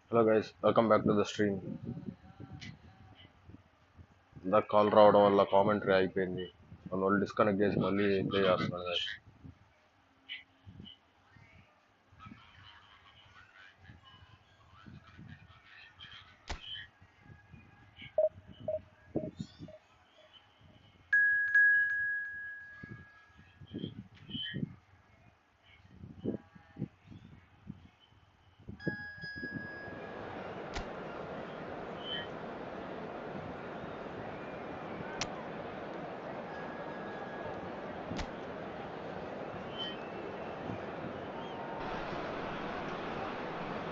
Hello guys, welcome back to the stream. The call రావడం వల్ల commentary అయిపోయింది. మన వాళ్ళు డిస్కనెక్ట్ చేసి మళ్ళీ ప్లే చేస్తున్నారు guys.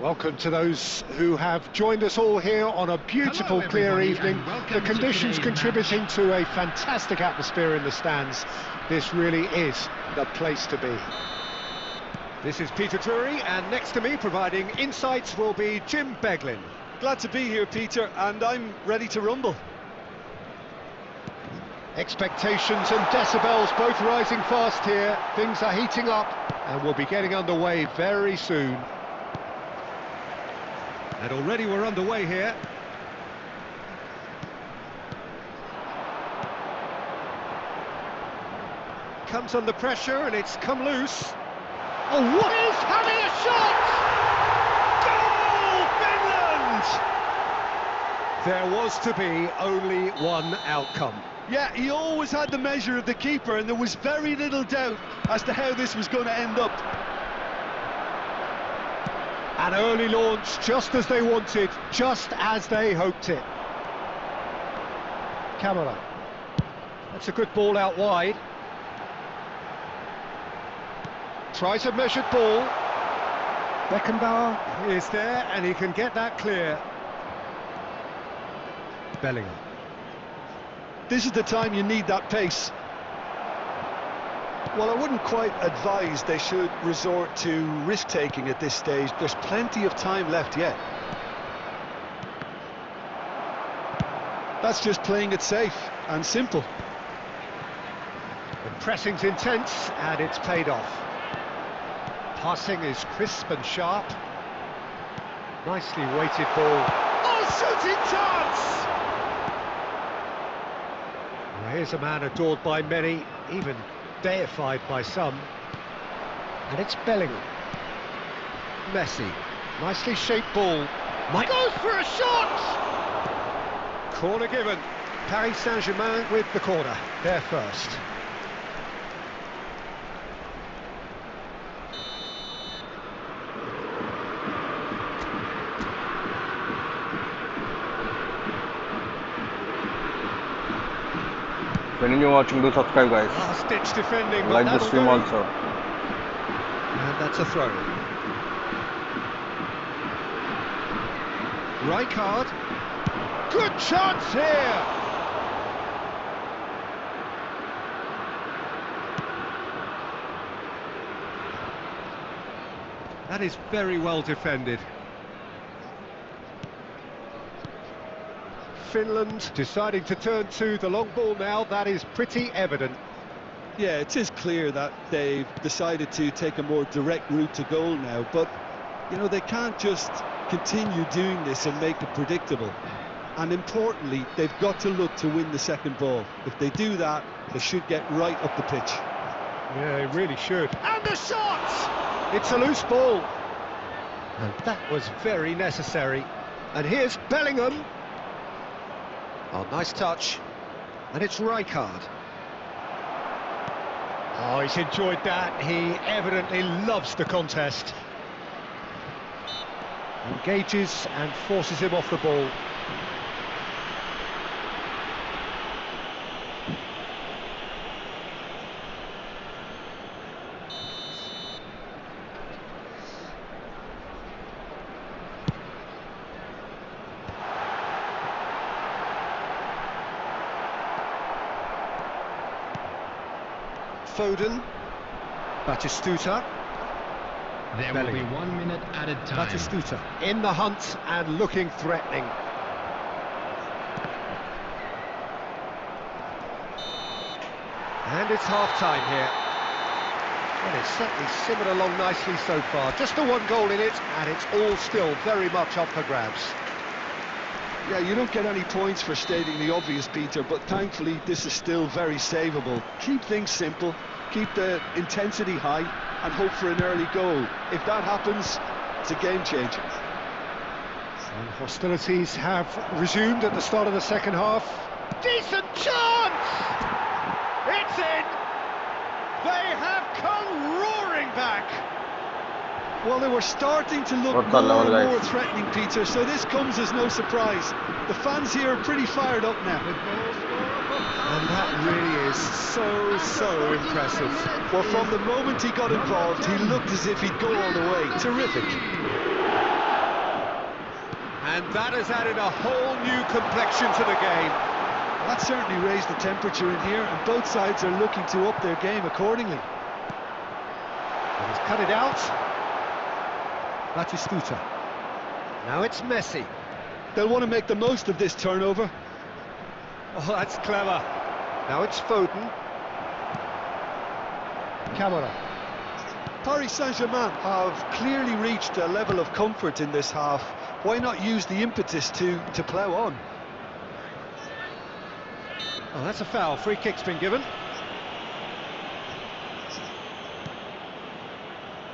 Welcome to those who have joined us all here on a beautiful, clear evening. The conditions contributing to a fantastic atmosphere in the stands. This really is the place to be. This is Peter Drury, and next to me, providing insights, will be Jim Beglin. Glad to be here, Peter, and I'm ready to rumble. Expectations and decibels both rising fast here. Things are heating up, and we'll be getting underway very soon. And already we're underway here. Comes under pressure and it's come loose. Oh, what is having a shot! Goal, Finland! There was to be only one outcome. Yeah, he always had the measure of the keeper, and there was very little doubt as to how this was going to end up. An early launch, just as they wanted, just as they hoped it. Camera. That's a good ball out wide. Tries a measured ball. Beckenbauer is there, and he can get that clear. Bellingham. This is the time you need that pace. Well, I wouldn't quite advise they should resort to risk-taking at this stage. There's plenty of time left yet. That's just playing it safe and simple. The pressing's intense, and it's paid off. Passing is crisp and sharp. Nicely weighted ball. Oh, shooting chance! Well, here's a man adored by many, even deified by some, and it's Bellingham. Messi, nicely shaped ball. Mike goes for a shot! Corner given. Paris Saint-Germain with the corner. They're first. When you're watching, do subscribe guys. Last-ditch defending. Like the stream also. And that's a throw. Rijkaard. Good chance here! That is very well defended. Finland deciding to turn to the long ball now, that is pretty evident. Yeah, it is clear that they've decided to take a more direct route to goal now, but, you know, they can't just continue doing this and make it predictable. And importantly, they've got to look to win the second ball. If they do that, they should get right up the pitch. Yeah, they really should. And the shot! It's a loose ball. And that was very necessary. And here's Bellingham. Oh, nice touch. And it's Rijkaard. Oh, he's enjoyed that. He evidently loves the contest. Engages and forces him off the ball. Foden. Batistuta. There will be 1 minute added time. Batistuta in the hunt and looking threatening. And it's half-time here. Well, it's certainly simmered along nicely so far. Just the one goal in it, and it's all still very much up for grabs. Yeah, you don't get any points for stating the obvious, Peter, but thankfully this is still very savable. Keep things simple, keep the intensity high, and hope for an early goal. If that happens, it's a game changer. And hostilities have resumed at the start of the second half. Decent chance! It's in! They have come roaring back! Well, they were starting to look What's the more level, and more guys? threatening, Peter, so this comes as no surprise. The fans here are pretty fired up now. And that really is so impressive. Well, from the moment he got involved, he looked as if he'd go all the way. Terrific. And that has added a whole new complexion to the game. That certainly raised the temperature in here, and both sides are looking to up their game accordingly. He's cut it out. Batistuta. Now it's Messi. They'll want to make the most of this turnover. Oh, that's clever. Now it's Foden. Camara. Paris Saint-Germain have clearly reached a level of comfort in this half. Why not use the impetus to plough on? Oh, that's a foul. Free kick's been given.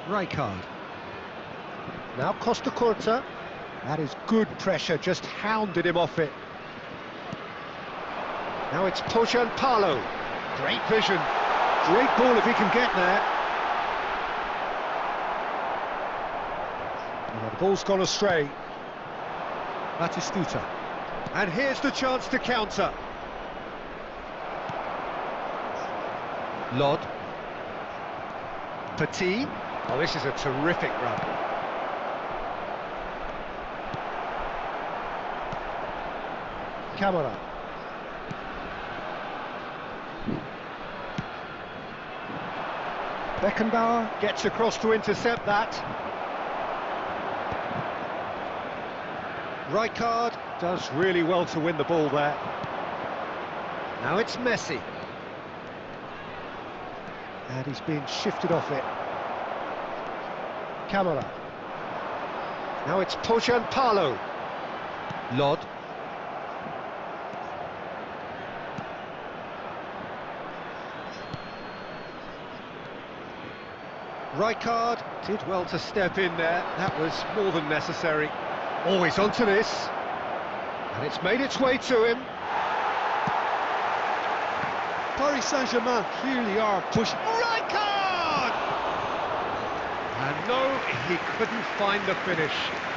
Rijkaard. Now Costa Curta. That is good pressure, just hounded him off it. Now it's Pojan Palo. Great vision. Great ball if he can get there. Oh, the ball's gone astray. Batistuta. And here's the chance to counter. Lod. Petit. Oh, this is a terrific run. Camara. Beckenbauer gets across to intercept that. Rijkaard does really well to win the ball there. Now it's Messi. And he's been shifted off it. Camara. Now it's Pojan Palo. Lod. Rijkaard did well to step in there. That was more than necessary. Always onto this. And it's made its way to him. Paris Saint-Germain clearly are pushing. Rijkaard! And no, he couldn't find the finish.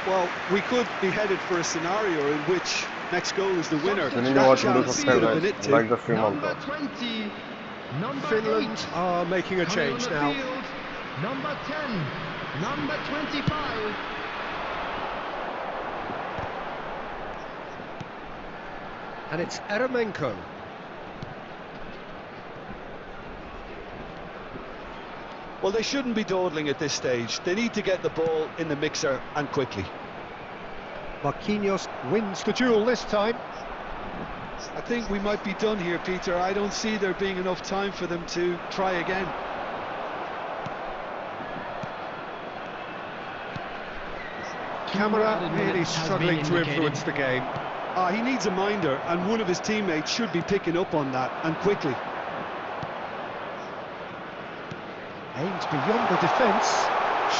Well, we could be headed for a scenario in which next goal is the winner. We need to That watch and do chance subscribe, could have been guys. it too. Like the stream Number also. 20, number Finland 8, are making a coming on change the now. field, number 10, number 25. And it's Eremenko. Well, they shouldn't be dawdling at this stage. They need to get the ball in the mixer and quickly. Marquinhos wins the duel this time. I think we might be done here, Peter. I don't see there being enough time for them to try again. Camara really struggling to influence the game. He needs a minder, and one of his teammates should be picking up on that, and quickly. Aims beyond the defence.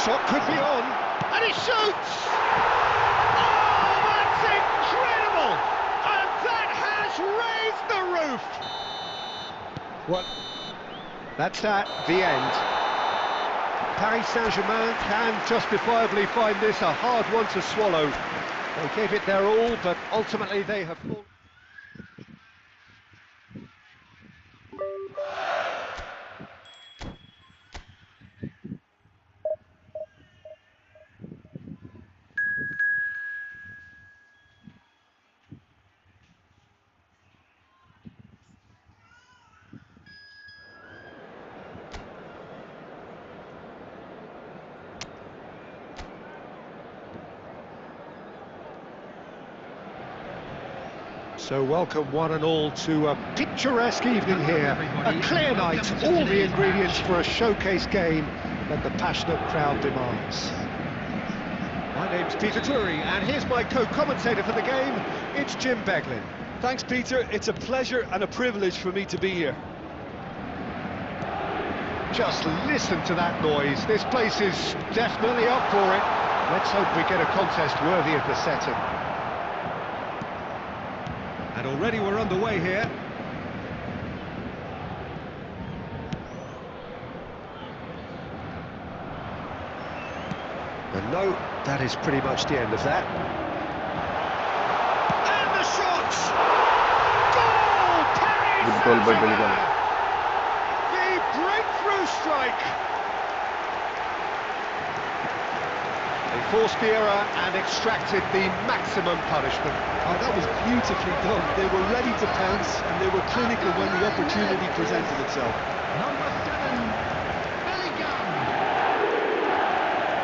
Shot could be on. And he shoots! Oh, that's incredible! And that has raised the roof! What? That's that, the end. Paris Saint-Germain can justifiably find this a hard one to swallow. They gave it their all, but ultimately they have fallen. So welcome one and all to a picturesque evening here. A clear night, all the ingredients for a showcase game that the passionate crowd demands. My name's Peter Drury, and here's my co-commentator for the game, it's Jim Beglin. Thanks, Peter. It's a pleasure and a privilege for me to be here. Just listen to that noise. This place is definitely up for it. Let's hope we get a contest worthy of the setting. And already we're underway here. And no, that is pretty much the end of that. And the shots! Goal! Good goal by Bellingham. The breakthrough strike! They forced the error and extracted the maximum punishment. Oh, that was beautifully done. They were ready to pounce and they were clinical when the opportunity presented itself. Number 7, Bellingham.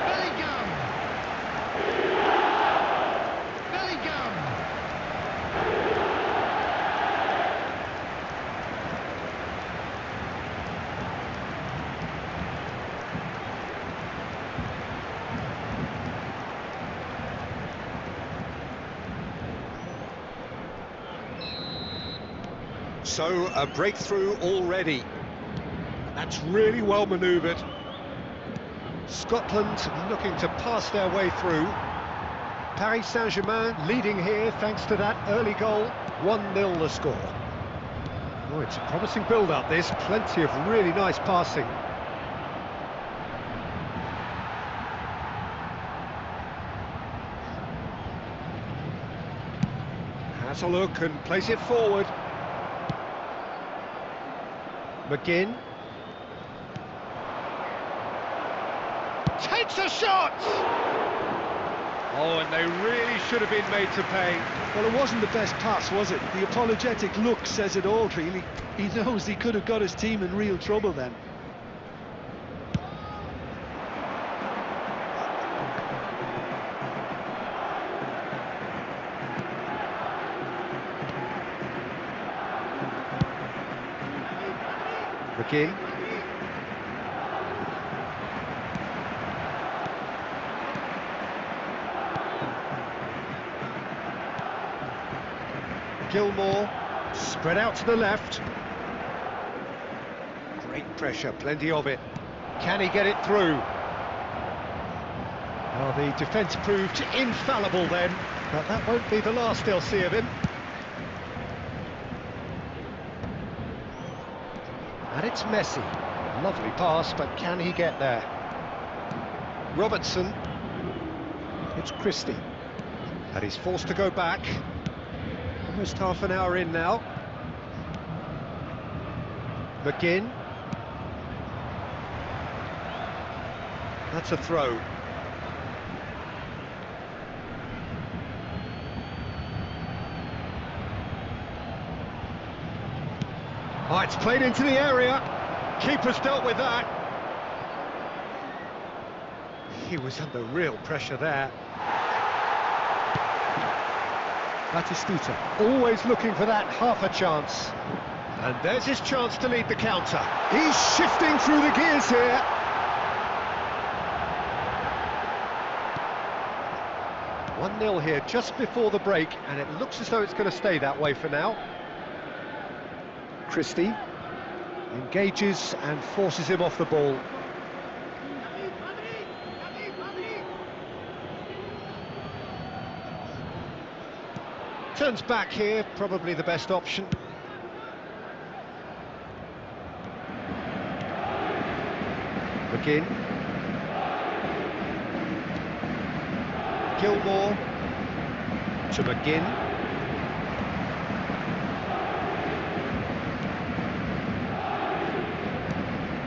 Bellingham. Bellingham. So, a breakthrough already. That's really well manoeuvred. Scotland looking to pass their way through. Paris Saint-Germain leading here thanks to that early goal. 1-0 the score. Oh, it's a promising build-up this. Plenty of really nice passing. Has a look and plays it forward. McGinn takes a shot! Oh, and they really should have been made to pay. Well, it wasn't the best pass, was it? The apologetic look says it all, really. He knows he could have got his team in real trouble then. McGinn. Gilmore, spread out to the left. Great pressure, plenty of it. Can he get it through? Well, the defence proved infallible then, but that won't be the last they'll see of him. And it's Messi. Lovely pass, but can he get there? Robertson. It's Christie. And he's forced to go back. Almost half an hour in now. McGinn. That's a throw. Oh, it's played into the area. Keeper's dealt with that. He was under real pressure there. Batistuta, always looking for that half a chance. And there's his chance to lead the counter. He's shifting through the gears here. One 0 here just before the break, and it looks as though it's going to stay that way for now. Christie engages and forces him off the ball. Turns back here, probably the best option. McGinn. Gilmore to McGinn.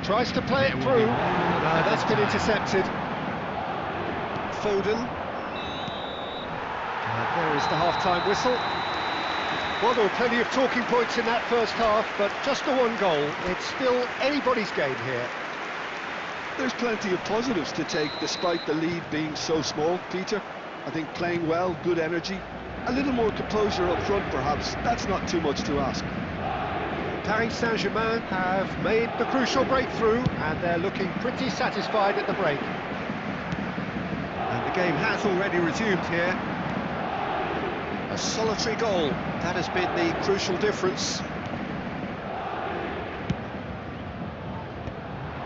Tries to play it through. That's been intercepted. Foden. And there is the half-time whistle. Well, there were plenty of talking points in that first half, but just the one goal. It's still anybody's game here. There's plenty of positives to take despite the lead being so small, Peter. I think playing well, good energy, A little more composure up front, perhaps. That's not too much to ask. Paris Saint-Germain have made the crucial breakthrough and they're looking pretty satisfied at the break. And the game has already resumed here. A solitary goal, that has been the crucial difference.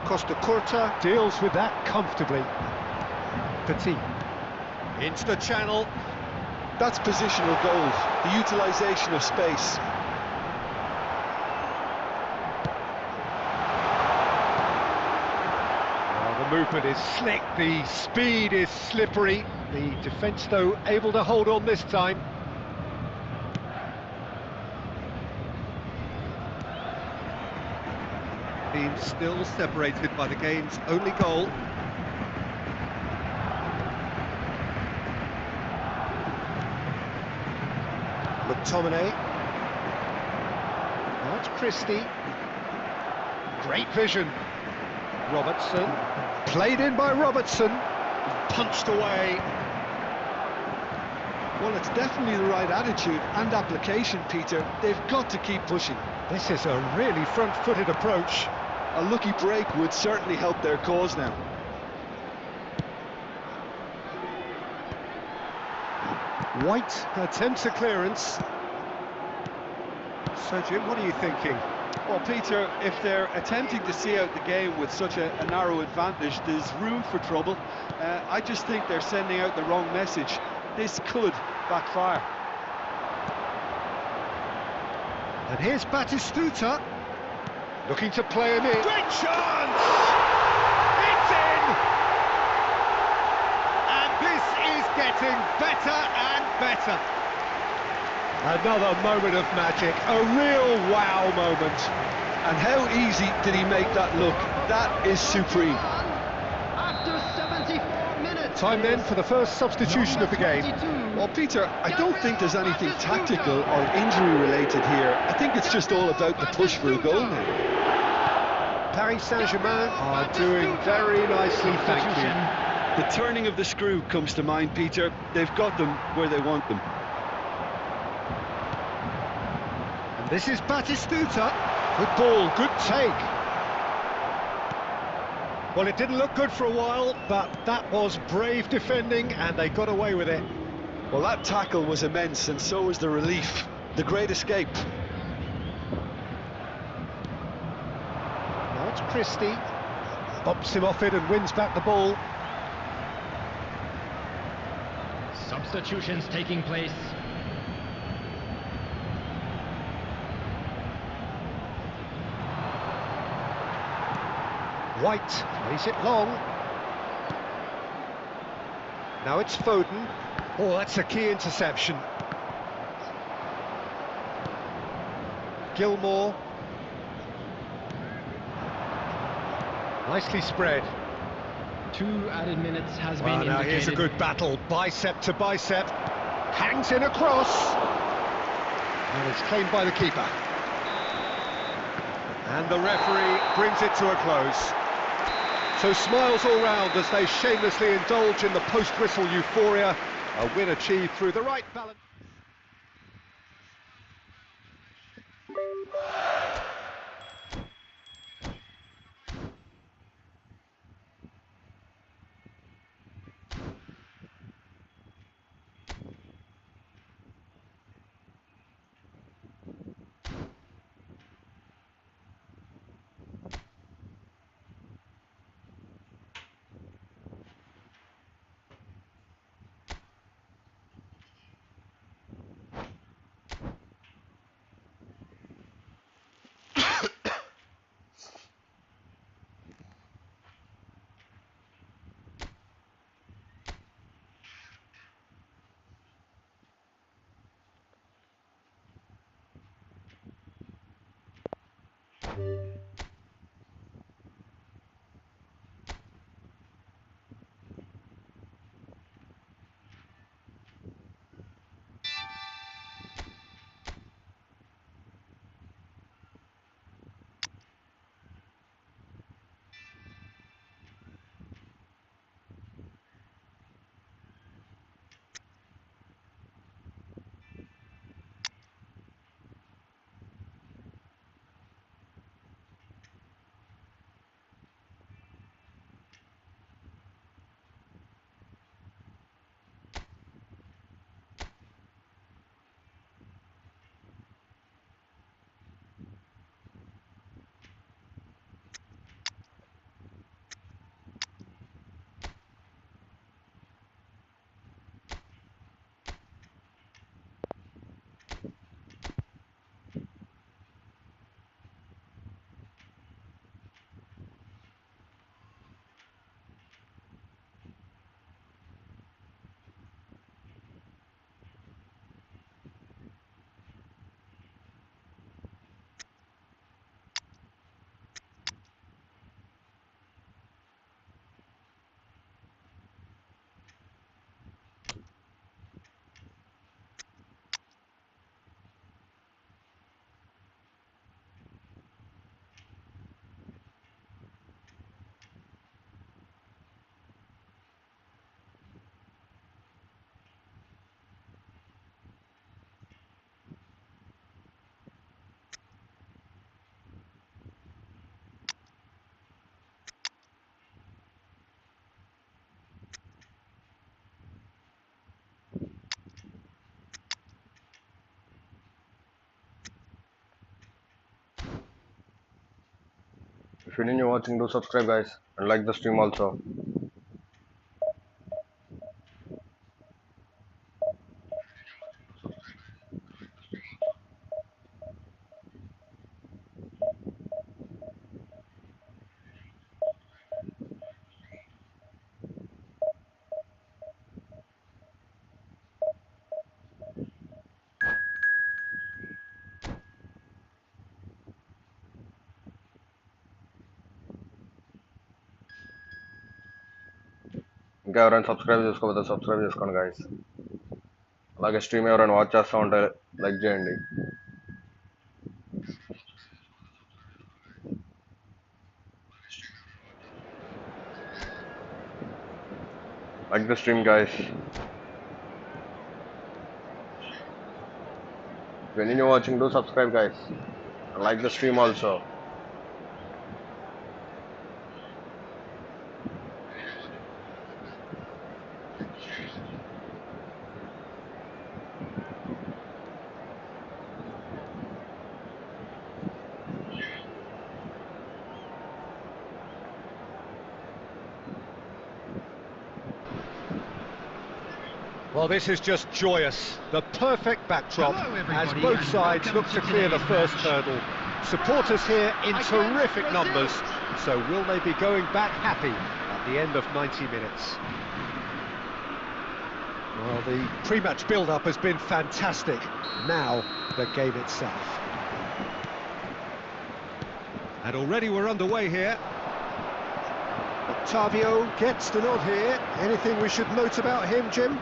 Costa Curta deals with that comfortably. Petit. Into the channel. That's positional goal, the utilisation of space. Well, the movement is slick, the speed is slippery. The defence, though, able to hold on this time. Teams still separated by the game's only goal. McTominay. Now it's Christie. Great vision. Robertson. Played in by Robertson. Punched away. Well, it's definitely the right attitude and application, Peter. They've got to keep pushing. This is a really front-footed approach. A lucky break would certainly help their cause now. White attempts a clearance. So, Jim, what are you thinking? Well, Peter, if they're attempting to see out the game with such a narrow advantage, there's room for trouble. I just think they're sending out the wrong message. This could backfire. And here's Batistuta, looking to play him in. Great chance! It's in! And this is getting better and better. Another moment of magic, a real wow moment. And how easy did he make that look? That is supreme. After 74 minutes. Time then for the first substitution of the game. Well, Peter, I don't think there's anything tactical or injury related here. I think it's just all about the push for a goal now. Paris Saint-Germain are doing very nicely, thank you. The turning of the screw comes to mind, Peter. They've got them where they want them. And this is Batistuta. Good ball, good take. Well, it didn't look good for a while, but that was brave defending and they got away with it. Well, that tackle was immense, and so was the relief. The great escape. Now it's Christie. Bops him off it and wins back the ball. Substitutions taking place. White plays it long. Now it's Foden. Oh, that's a key interception. Gilmore. Nicely spread. 2 added minutes has been Now indicated. here's a good battle, bicep to bicep. Hangs in a cross. And it's claimed by the keeper. And the referee brings it to a close. So smiles all round as they shamelessly indulge in the post-whistle euphoria. A win achieved through the right balance. you're new watching, do subscribe guys and like the stream also. ఇంకా ఎవరైనా subscribe చేసుకోకపోతే subscribe చేసుకోండి guys. అలాగే stream ఎవరైనా watch చేస్తూ ఉంటే like చేయండి. Like the stream guys. When you're watching, do subscribe guys and like the stream also. Well, this is just joyous. The perfect backdrop as both sides look to clear the first hurdle. Supporters here in terrific numbers, so will they be going back happy at the end of 90 minutes? Well, the pre-match build-up has been fantastic. Now, the game itself. And already we're underway here. Octavio gets the nod here. Anything we should note about him, Jim?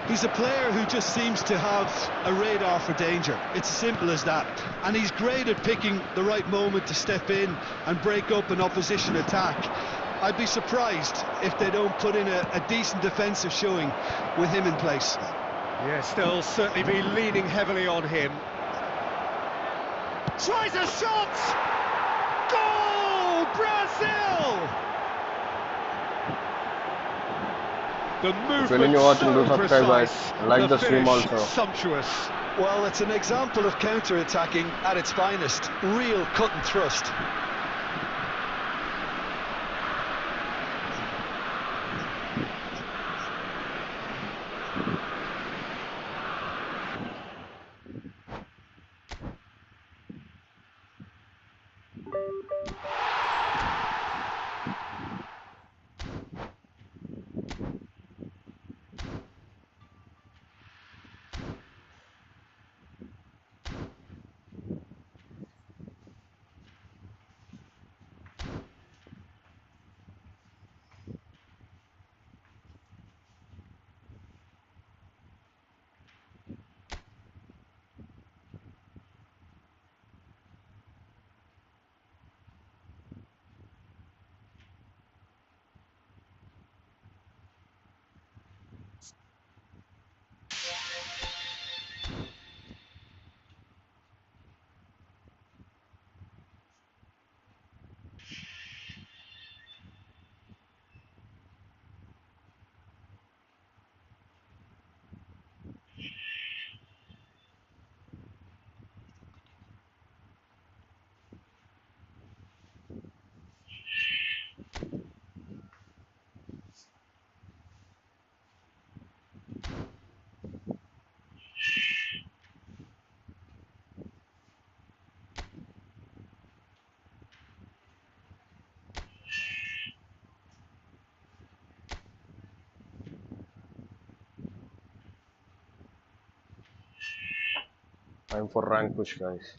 He's a player who just seems to have a radar for danger. It's as simple as that. And he's great at picking the right moment to step in and break up an opposition attack. I'd be surprised if they don't put in a decent defensive showing with him in place. Yes, they'll certainly be leaning heavily on him. Tries a shot! Goal! Brazil! The movement You're watching, so do subscribe guys precise, and like the stream finish also. sumptuous. Well, it's an example of counter-attacking at its finest. Real cut and thrust. Time for rank push guys.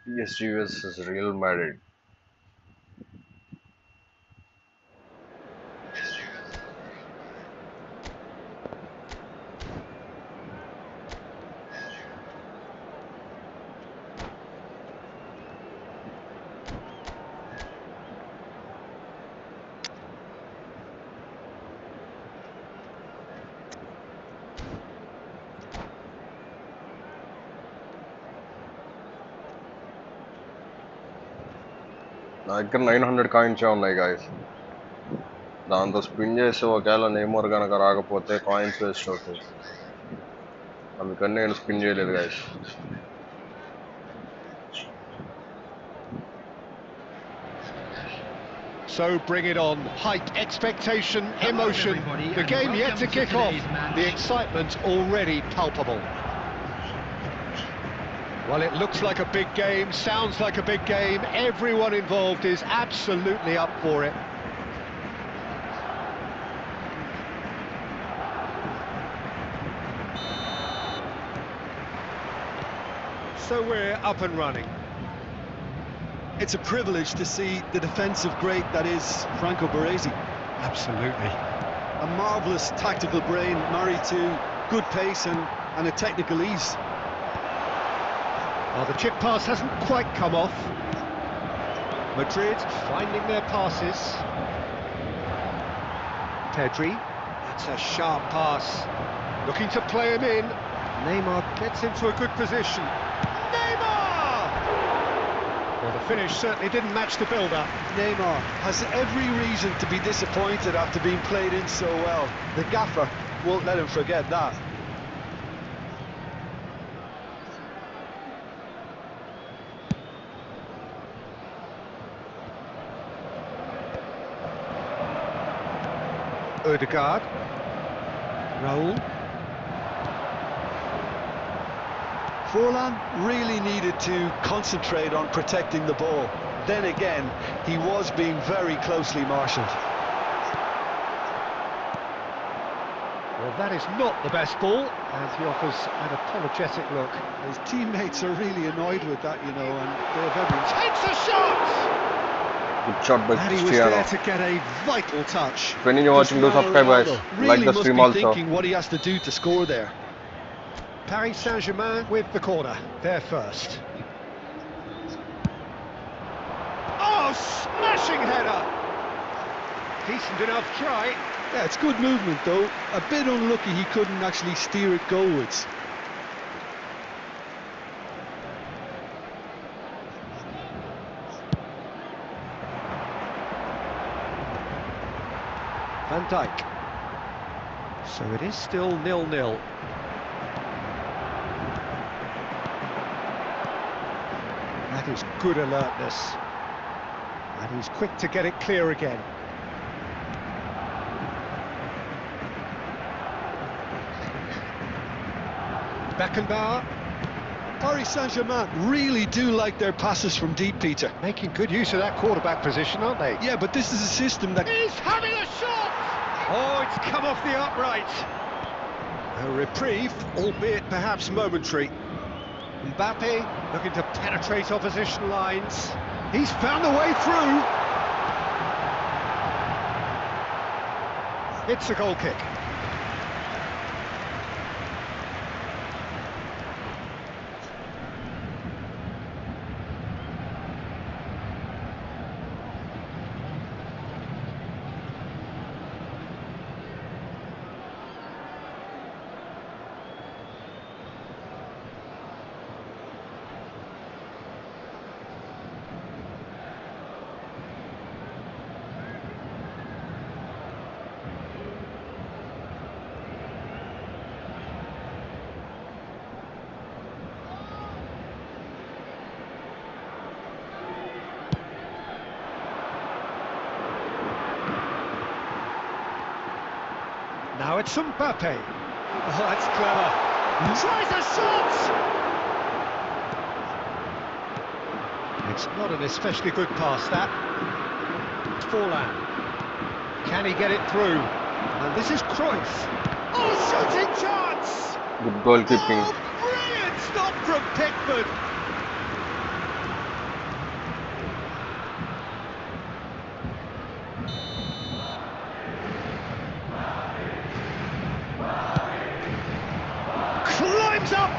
PSG vs Real Madrid. నా దగ్గర 900 కాయిన్సే ఉన్నాయి guys. దాంతో spin చేసి ఒకవేళ నేమోర్ కనుక రాకపోతే coins waste అవుతాయి. అందుకని నేను స్పిన్ చేయలేదు guys. So bring it on. Hype, expectation, emotion. The game yet to kick off. The excitement already palpable. Well, it looks like a big game, sounds like a big game. Everyone involved is absolutely up for it. So we're up and running. It's a privilege to see the defensive great that is Franco Baresi. Absolutely. A marvellous tactical brain married to good pace and a technical ease. Well, the chip pass hasn't quite come off. Madrid finding their passes. Pedri, that's a sharp pass. Looking to play him in. Neymar gets into a good position. Neymar! Well, the finish certainly didn't match the build-up. Neymar has every reason to be disappointed after being played in so well. The gaffer won't let him forget that. Odegaard. Raul. Forlan really needed to concentrate on protecting the ball. Then again, he was being very closely marshalled. Well, that is not the best ball, and he offers an apologetic look. His teammates are really annoyed with that, you know, and they have every... Takes a shot! Good shot by And he was Cristiano. there to get a vital touch. When you're watching, do subscribe guys. Really Like the must stream be also. thinking what he has to do to score there. Paris Saint-Germain with the corner, there first. Oh, smashing header! Decent enough try. Yeah, it's good movement though. A bit unlucky he couldn't actually steer it goalwards. Van Dijk. So it is still 0-0. That is good alertness. And he's quick to get it clear again. Beckenbauer. Paris Saint-Germain really do like their passes from deep, Peter. Making good use of that quarterback position, aren't they? Yeah, but this is a system that... He's having a shot! Oh, it's come off the upright. A reprieve, albeit perhaps momentary. Mbappe looking to penetrate opposition lines. He's found a way through. It's a goal kick. Now it's Mbappe. Oh, that's clever. Tries a shot! It's not an especially good pass, that. Forlan. Can he get it through? And this is Cruyff. Oh, shooting chance! Good goalkeeping. Oh, brilliant stop from Pickford.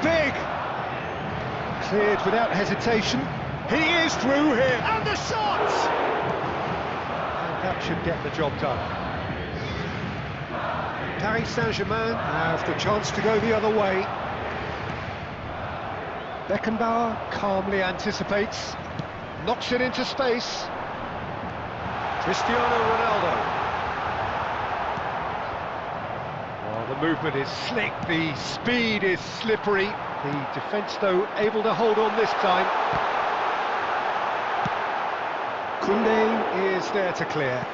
big! Cleared without hesitation. He is through here, and the shot! And that should get the job done. Paris Saint-Germain have the chance to go the other way. Beckenbauer calmly anticipates, knocks it into space. Cristiano Ronaldo. Oh, the movement is slick, the speed is slippery. The defence, though, able to hold on this time. Koundé is there to clear.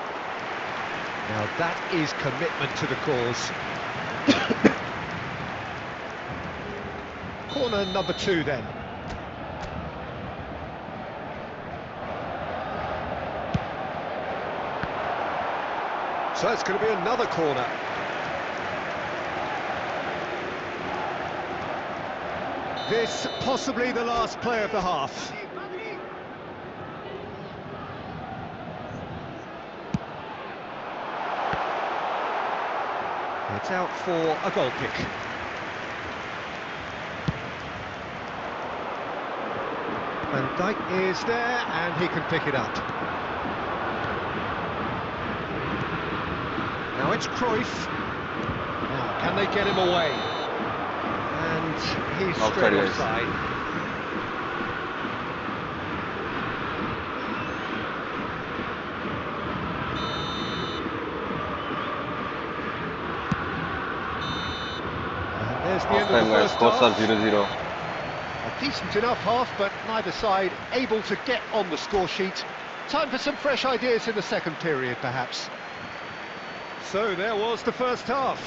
Now that is commitment to the cause. Corner number 2 then. So it's going to be another corner. This possibly the last play of the half. It's out for a goal kick. Van Dijk is there and he can pick it up. Now it's Cruyff. Now, can they get him away? And he's straight offside. There's the end of the first half. 0-0. A decent enough half, but neither side able to get on the score sheet. Time for some fresh ideas in the second period, perhaps. So there was the first half.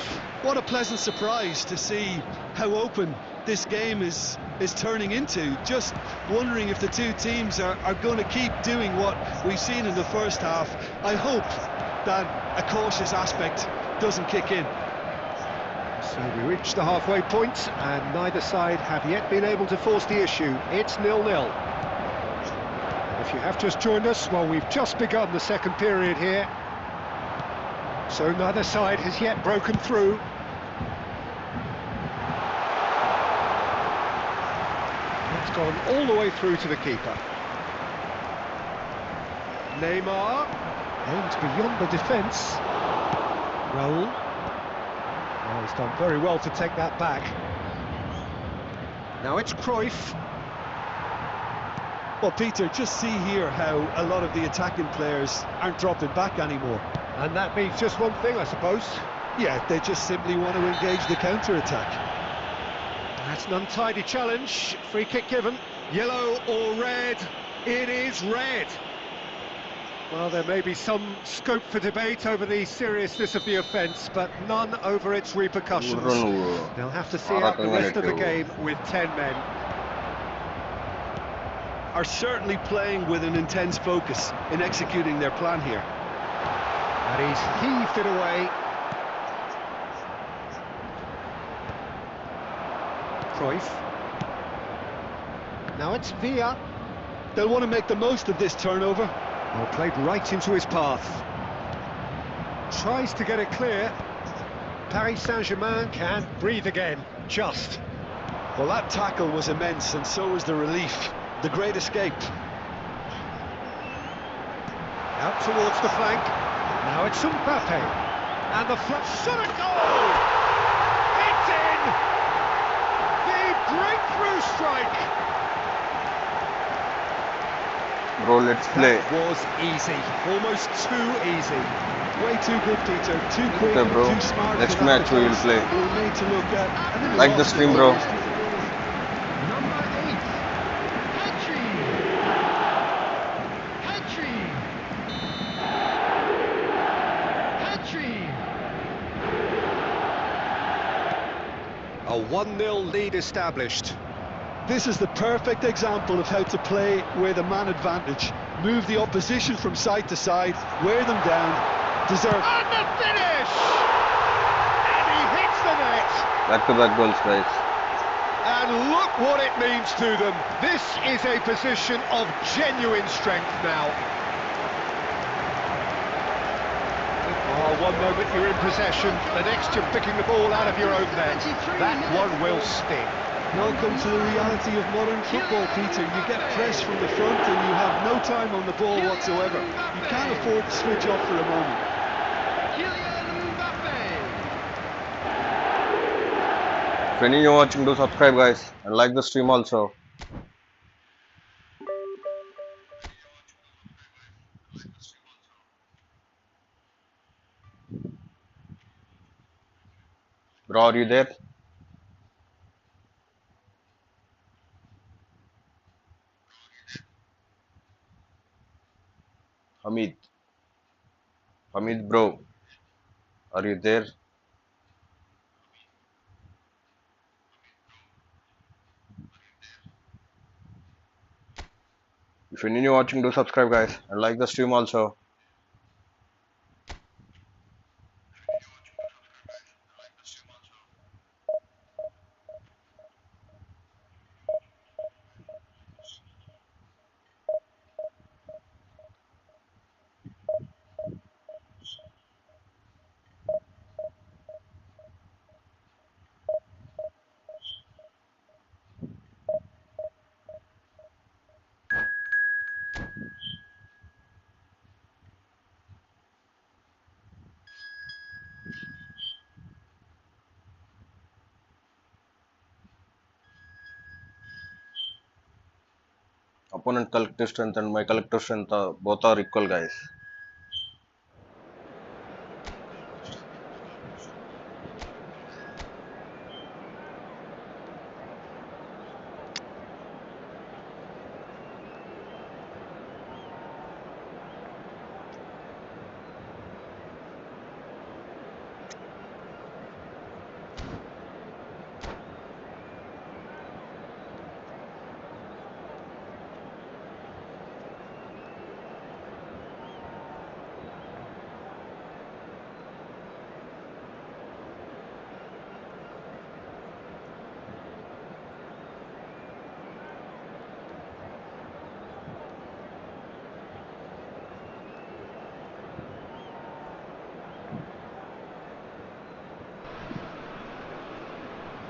What a pleasant surprise to see how open this game is turning into. Just wondering if the two teams are going to keep doing what we've seen in the first half. I hope that a cautious aspect doesn't kick in. So we reached the halfway point, and neither side have yet been able to force the issue. It's 0-0. And if you have just joined us, well, we've just begun the second period here. So neither side has yet broken through. It's gone all the way through to the keeper. Neymar, aimed beyond the defence. Raul. Oh, he's done very well to take that back. Now it's Cruyff. Well, Peter, just see here how a lot of the attacking players aren't dropping back anymore. And that means just one thing, I suppose. Yeah, they just simply want to engage the counter-attack. That's an untidy challenge. Free kick given. Yellow or red? It is red. Well, there may be some scope for debate over the seriousness of the offence, but none over its repercussions. They'll have to see out the rest of the game with 10 men. Are certainly playing with an intense focus in executing their plan here. And he's heaved it away. Cruyff. Now it's Villa. They'll want to make the most of this turnover. Well, played right into his path. Tries to get it clear. Paris Saint-Germain can't breathe again. Just. Well, that tackle was immense, and so was the relief. The great escape. Out towards the flank. Now it's Mbappe. And the flash shot at goal! It's in! The breakthrough strike! Bro, let's play. That was easy. Almost too easy. Way too good, Peter. Too quick, Okay, bro. too smart. Next for that match we will defense. play. We'll need to look at. Like the stream, bro. Number 8, Hattrick! Hattrick! Hattrick! A 1-0 lead established. This is the perfect example of how to play with a man advantage. Move the opposition from side to side, wear them down, deserve... And the finish! And he hits the net! Back-to-back goals, guys. And look what it means to them. This is a position of genuine strength now. Oh, one moment you're in possession, the next you're picking the ball out of your own net. That one will sting. Welcome to the reality of modern football, Peter. You get press from the front and you have no time on the ball whatsoever. You can't afford to switch off for a moment. If any you're watching, do subscribe guys and like the stream also. Bro, are you there? Hamid. Hamid bro, are you there? If you're new watching, do subscribe guys and like the stream also. Opponent collective strength and my collective strength both are equal guys.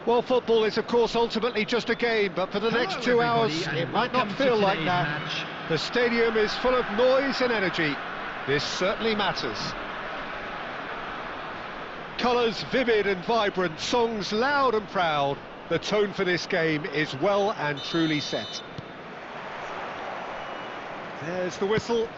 Well, football is, of course, ultimately just a game, but for the next 2 hours, it might not feel like that. The stadium is full of noise and energy. This certainly matters. Colours vivid and vibrant, songs loud and proud. The tone for this game is well and truly set. There's the whistle.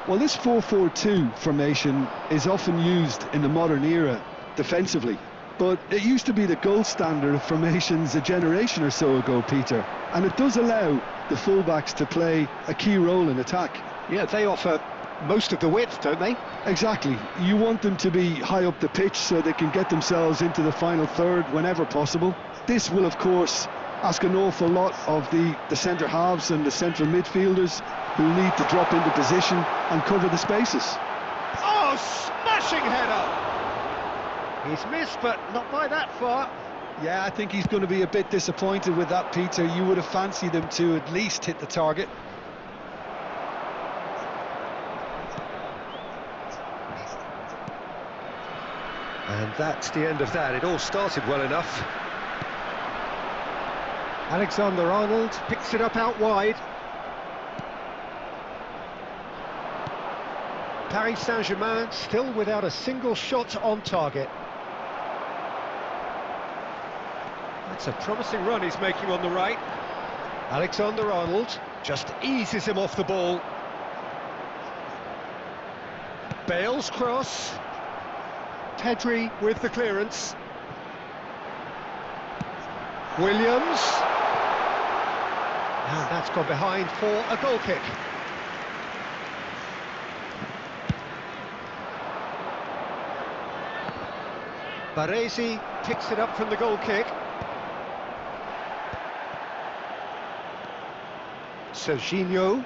Well, this 4-4-2 formation is often used in the modern era defensively. But it used to be the gold standard of formations a generation or so ago, Peter. And it does allow the fullbacks to play a key role in attack. Yeah, they offer most of the width, don't they? Exactly. You want them to be high up the pitch so they can get themselves into the final third whenever possible. This will, of course, ask an awful lot of the centre halves and the central midfielders who need to drop into position and cover the spaces. Oh, smashing header! He's missed, but not by that far. Yeah, I think he's going to be a bit disappointed with that, Peter. You would have fancied him to at least hit the target. And that's the end of that. It all started well enough. Alexander-Arnold picks it up out wide. Paris Saint-Germain still without a single shot on target. That's a promising run he's making on the right. Alexander-Arnold just eases him off the ball. Bale's cross. Pedri with the clearance. Williams. And that's gone behind for a goal kick. Baresi picks it up from the goal kick. Serginho.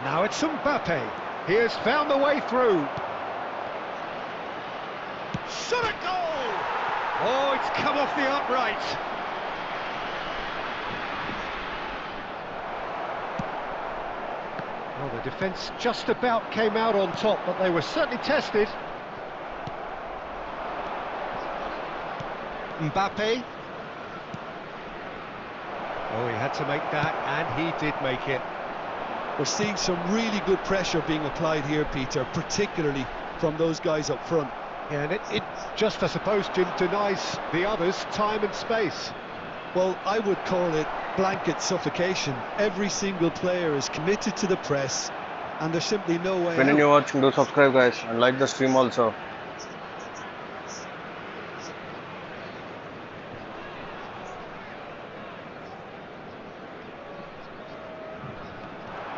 Now it's Mbappe. He has found the way through. Shot at goal! Oh, it's come off the upright. Well, the defence just about came out on top, but they were certainly tested. Mbappe. Oh, he had to make that, and he did make it. We're seeing some really good pressure being applied here, Peter, particularly from those guys up front. Yeah, and it just, I suppose, Jim, denies the others time and space. Well, I would call it blanket suffocation. Every single player is committed to the press, and there's simply no way When out. you're watching, do subscribe, guys, and like the stream also.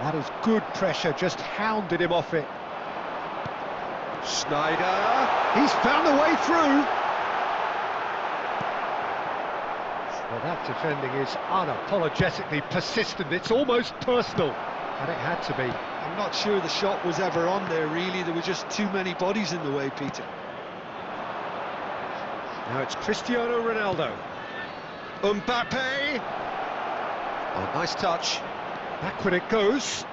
That is good pressure, just hounded him off it. Schneider, he's found a way through. Well, that defending is unapologetically persistent, it's almost personal, and it had to be. I'm not sure the shot was ever on there, really. There were just too many bodies in the way, Peter. Now it's Cristiano Ronaldo. Mbappe. Oh, nice touch. Back when it goes.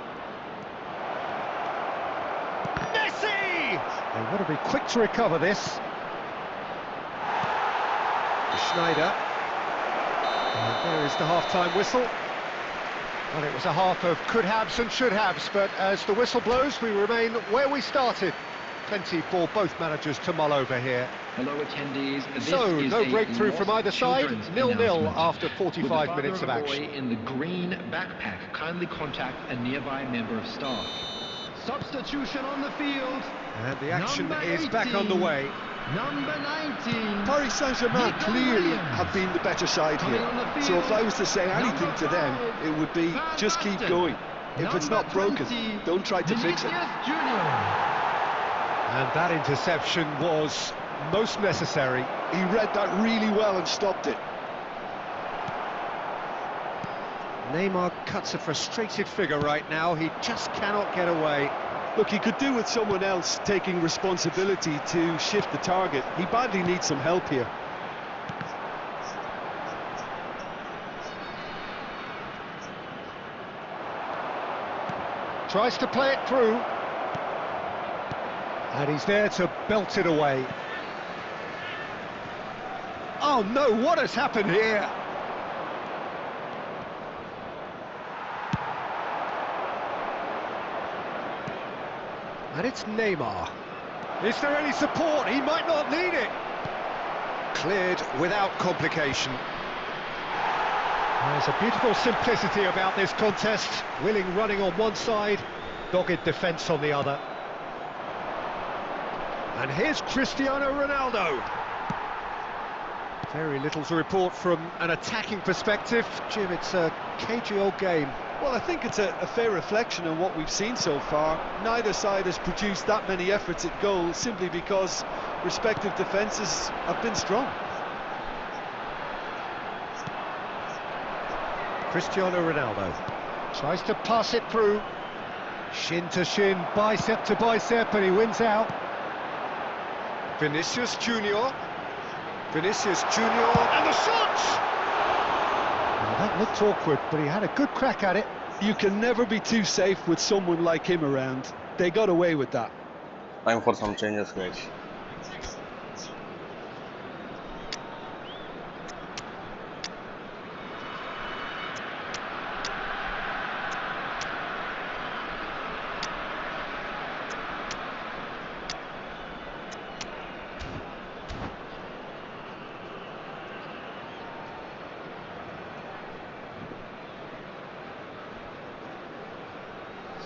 Messi! They want to be quick to recover this. Schneider. And there is the half-time whistle. Well, it was a half of could-haves and should-haves, but as the whistle blows, we remain where we started. Plenty for both managers to mull over here. Hello, attendees. So, no breakthrough from either side, 0-0 after 45 minutes of action. In the green backpack, kindly contact a nearby member of staff. Substitution on the field. And the action Number is back 18. underway. Number 19. Paris Saint-Germain Nico clearly Williams. have been the better side Coming here. on the So if field, I was to say anything to them, it would be just keep going. If it's not broken, don't try to fix it. Vinicius Junior. And that interception was most necessary. He read that really well and stopped it. Neymar cuts a frustrated figure right now. He just cannot get away. Look, he could do with someone else taking responsibility to shift the target. He badly needs some help here. Tries to play it through. And he's there to belt it away. Oh no, what has happened here? And it's Neymar. Is there any support? He might not need it. Cleared without complication. There's a beautiful simplicity about this contest. Willing running on one side, dogged defence on the other. And here's Cristiano Ronaldo. Very little to report from an attacking perspective. Jim, it's a cagey old game. Well, I think it's a fair reflection on what we've seen so far. Neither side has produced that many efforts at goal simply because respective defences have been strong. Cristiano Ronaldo tries to pass it through. Shin to shin, bicep to bicep, and he wins out. Vinicius Junior. Vinicius Junior, and the shot! Well, that looked awkward, but he had a good crack at it. You can never be too safe with someone like him around. They got away with that. Time for some changes, guys.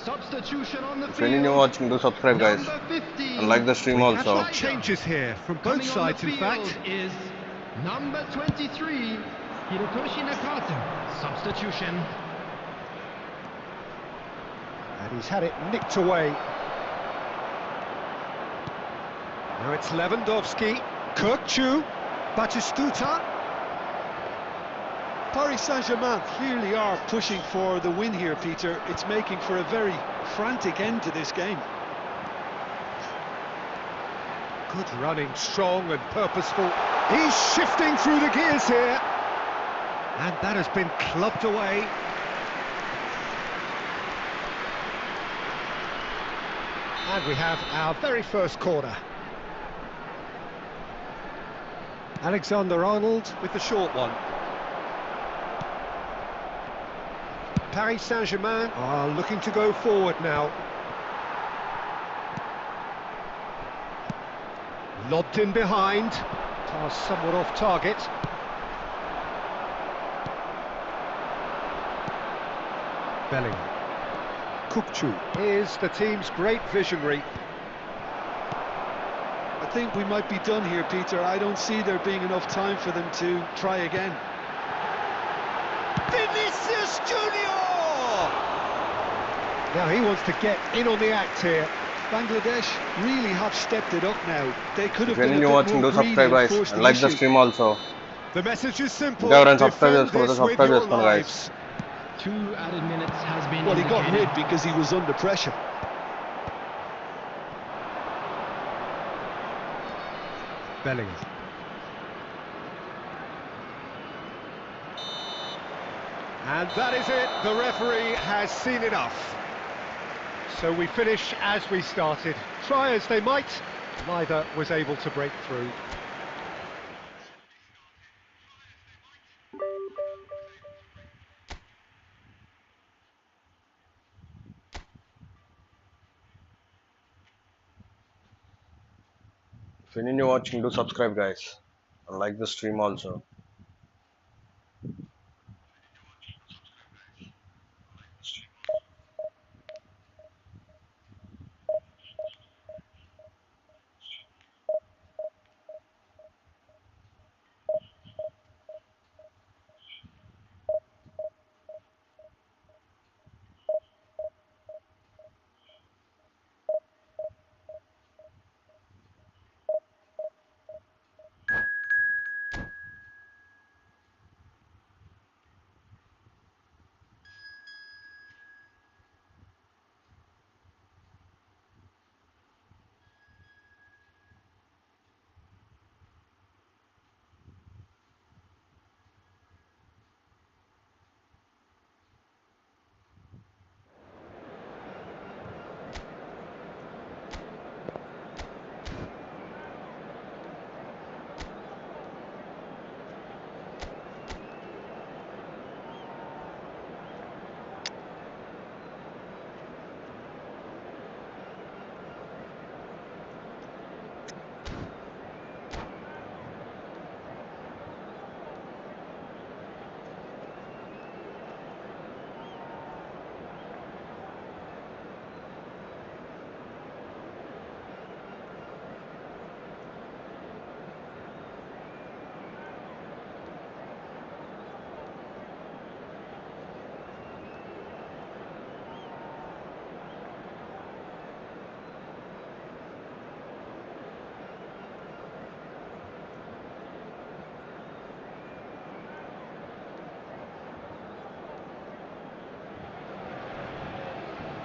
Substitution on the If field. you're new watching, do subscribe, guys, Number 15. and like the stream We have also. some changes here from both Coming on sides, the in fact. field is number 23, Hirotoshi Nakata. Substitution. And he's had it nicked away. Now it's Lewandowski, Kirkchu, Batistuta. Paris Saint-Germain clearly are pushing for the win here, Peter. It's making for a very frantic end to this game. Good running, strong and purposeful. He's shifting through the gears here. And that has been clubbed away. And we have our very first corner. Alexander-Arnold with the short one. Paris Saint-Germain are looking to go forward now. Lobbed in behind. Pass somewhat off target. Bellingham. Kukçu is the team's great visionary. I think we might be done here, Peter. I don't see there being enough time for them to try again. Vinicius Junior! Now he wants to get in on the act here. Bangladesh really have stepped it up now. They could have When been a you're bit watching, more do greedy subscribe and guys forced and the like the issue. stream also. The message is simple. ఇంకా ఎవరైనా subscribe Defend చేసుకోకపోతే this with subscribe your చేసుకోండి guys. lives. 2 added minutes has been Well, he got indicated. rid because he was under pressure. Bellingham. And that is it. The referee has seen enough. So we finish as we started. Try as they might, neither was able to break through. When you're watching, do subscribe guys and like the stream also.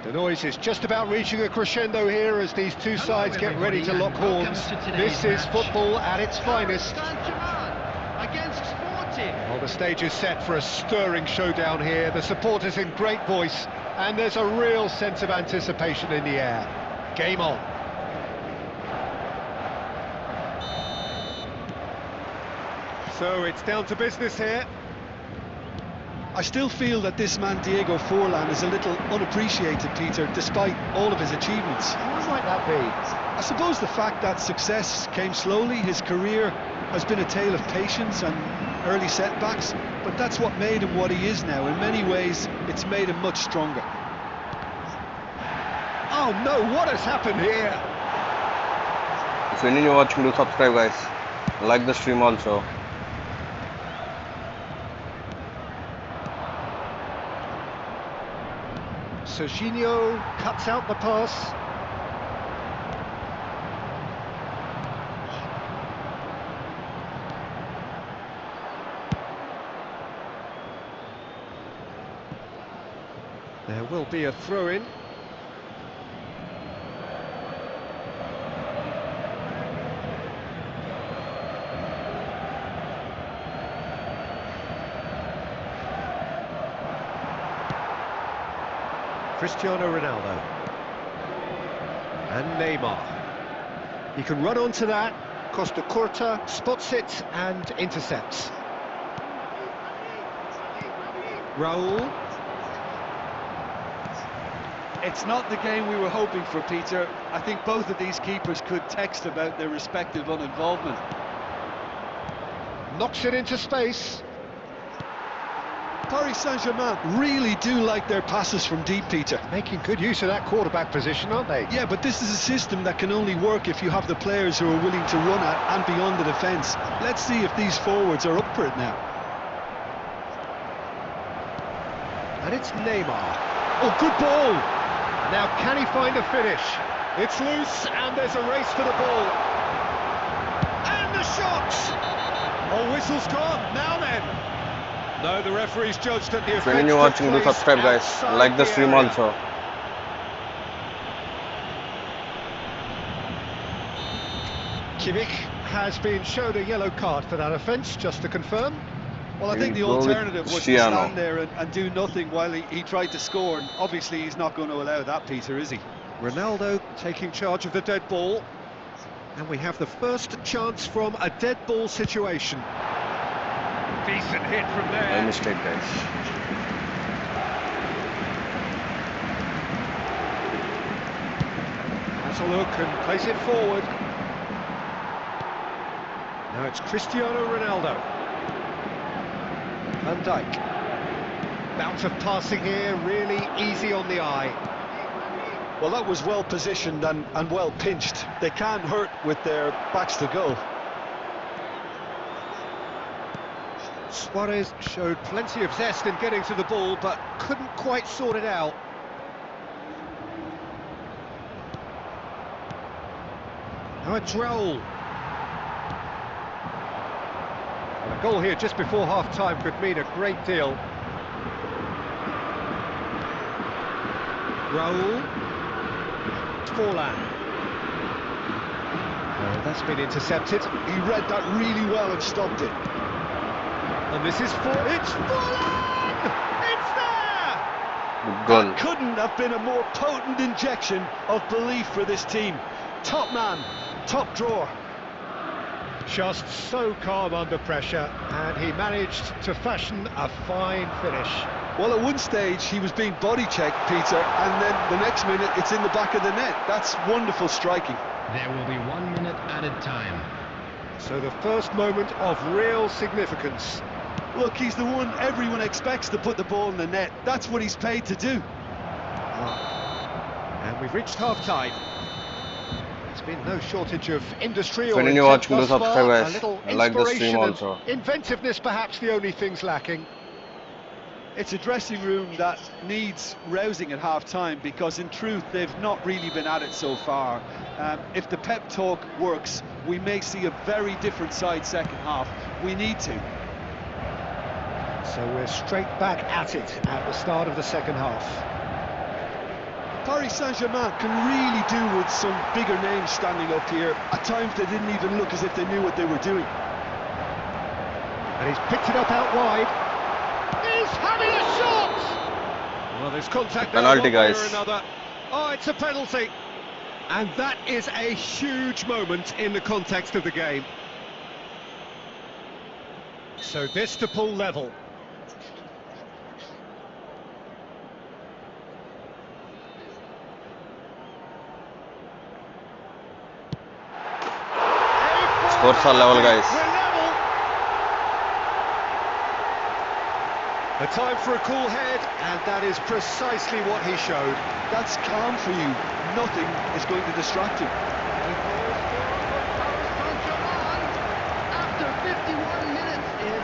The noise is just about reaching a crescendo here as these two sides get ready to lock horns. This is football at its finest. Against Sporting. Well, the stage is set for a stirring showdown here. The supporters in great voice, and there's a real sense of anticipation in the air. Game on. So it's down to business here. I still feel that this man Diego Forlan is a little unappreciated, Peter, despite all of his achievements. Why might that be? I suppose the fact that success came slowly, his career has been a tale of patience and early setbacks, but that's what made him what he is now. In many ways, it's made him much stronger. Oh no, what has happened here? So when you're watching, do subscribe guys and like the stream also. Serginho cuts out the pass. There will be a throw-in. Cristiano Ronaldo. And Neymar. He can run onto that. Costa Curta spots it and intercepts. Raul. It's not the game we were hoping for, Peter. I think both of these keepers could text about their respective uninvolvement. Knocks it into space. Paris Saint-Germain really do like their passes from deep, Peter. Making good use of that quarterback position, aren't they? Yeah, but this is a system that can only work if you have the players who are willing to run at and beyond the defence. Let's see if these forwards are up for it now. And it's Neymar. Oh, good ball! Now can he find a finish? It's loose and there's a race for the ball. And the shots! Oh, whistle's gone. Now then. No, the referee's judged that the offence. When you're watching, do subscribe, guys. Like the stream also. Kimmich has been shown a yellow card for that offence, just to confirm. Well, I think the alternative was to stand there and do nothing while he tried to score, and obviously he's not going to allow that, Peter, is he? Ronaldo taking charge of the dead ball, and we have the first chance from a dead ball situation. Decent hit from there. No mistake, guys. Has a look and plays it forward. Now it's Cristiano Ronaldo. Van Dijk. Bout of passing here, really easy on the eye. Well, that was well positioned and well pinched. They can't hurt with their backs to goal. Suarez showed plenty of zest in getting to the ball, but couldn't quite sort it out. Now it's Raul. A goal here just before half-time could mean a great deal. Raul. Forlan. Oh, that's been intercepted. He read that really well and stopped it. And this is it's Forlan! It's there! Goal. That couldn't have been a more potent injection of belief for this team. Top man, top drawer. Just so calm under pressure, and he managed to fashion a fine finish. Well, at one stage he was being body checked, Peter, and then the next minute it's in the back of the net. That's wonderful striking. There will be 1 minute added time. So the first moment of real significance. Look, he's the one everyone expects to put the ball in the net. That's what he's paid to do. And we've reached half-time. There's been no shortage of industry or When you're watching, do thus far. subscribe, A guys. little Like the stream inspiration and also. inventiveness, perhaps the only things lacking. It's a dressing room that needs rousing at half-time because, in truth, they've not really been at it so far. If the pep talk works, we may see a very different side second half. We need to. So we're straight back at it at the start of the second half. Paris Saint-Germain can really do with some bigger names standing up here. At times they didn't even look as if they knew what they were doing. And he's picked it up out wide. He's having a shot! Well, there's contact there Penalty, one way guys. or another. Oh, it's a penalty. And that is a huge moment in the context of the game. So this to pull level. Scores are level, guys. We're level. A time for a cool head, and that is precisely what he showed. That's calm for you. Nothing is going to distract him. After 51 minutes is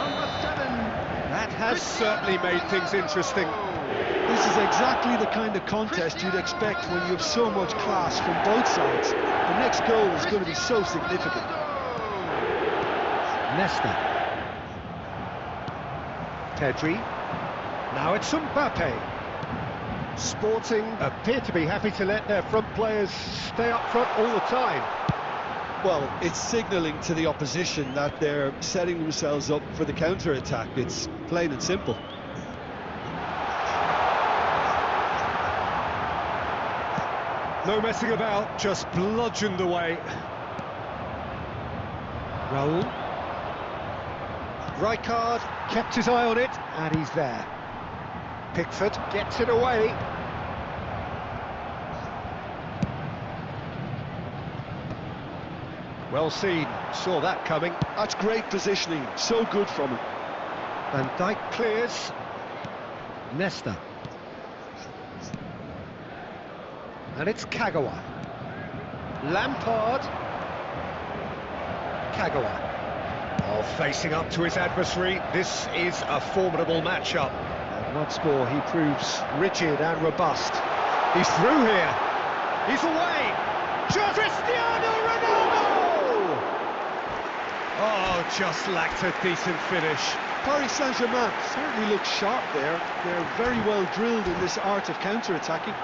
number 7. That has certainly made things interesting. This is exactly the kind of contest you'd expect when you have so much class from both sides. The next goal is going to be so significant. Nesta. Pedri. Now it's Mbappe. Sporting appear to be happy to let their front players stay up front all the time. Well, it's signalling to the opposition that they're setting themselves up for the counter-attack. It's plain and simple. No messing about, just bludgeoned away. Raul. Rijkaard kept his eye on it, and he's there. Pickford gets it away. Well seen, saw that coming. That's great positioning, so good from him. Van Dijk clears. Nesta. And it's Kagawa. Lampard. Kagawa. Oh, facing up to his adversary. This is a formidable matchup. And once more, he proves rigid and robust. He's through here. He's away. Cristiano Ronaldo! Oh, just lacked a decent finish. Paris Saint-Germain certainly look sharp there. They're very well drilled in this art of counter-attacking.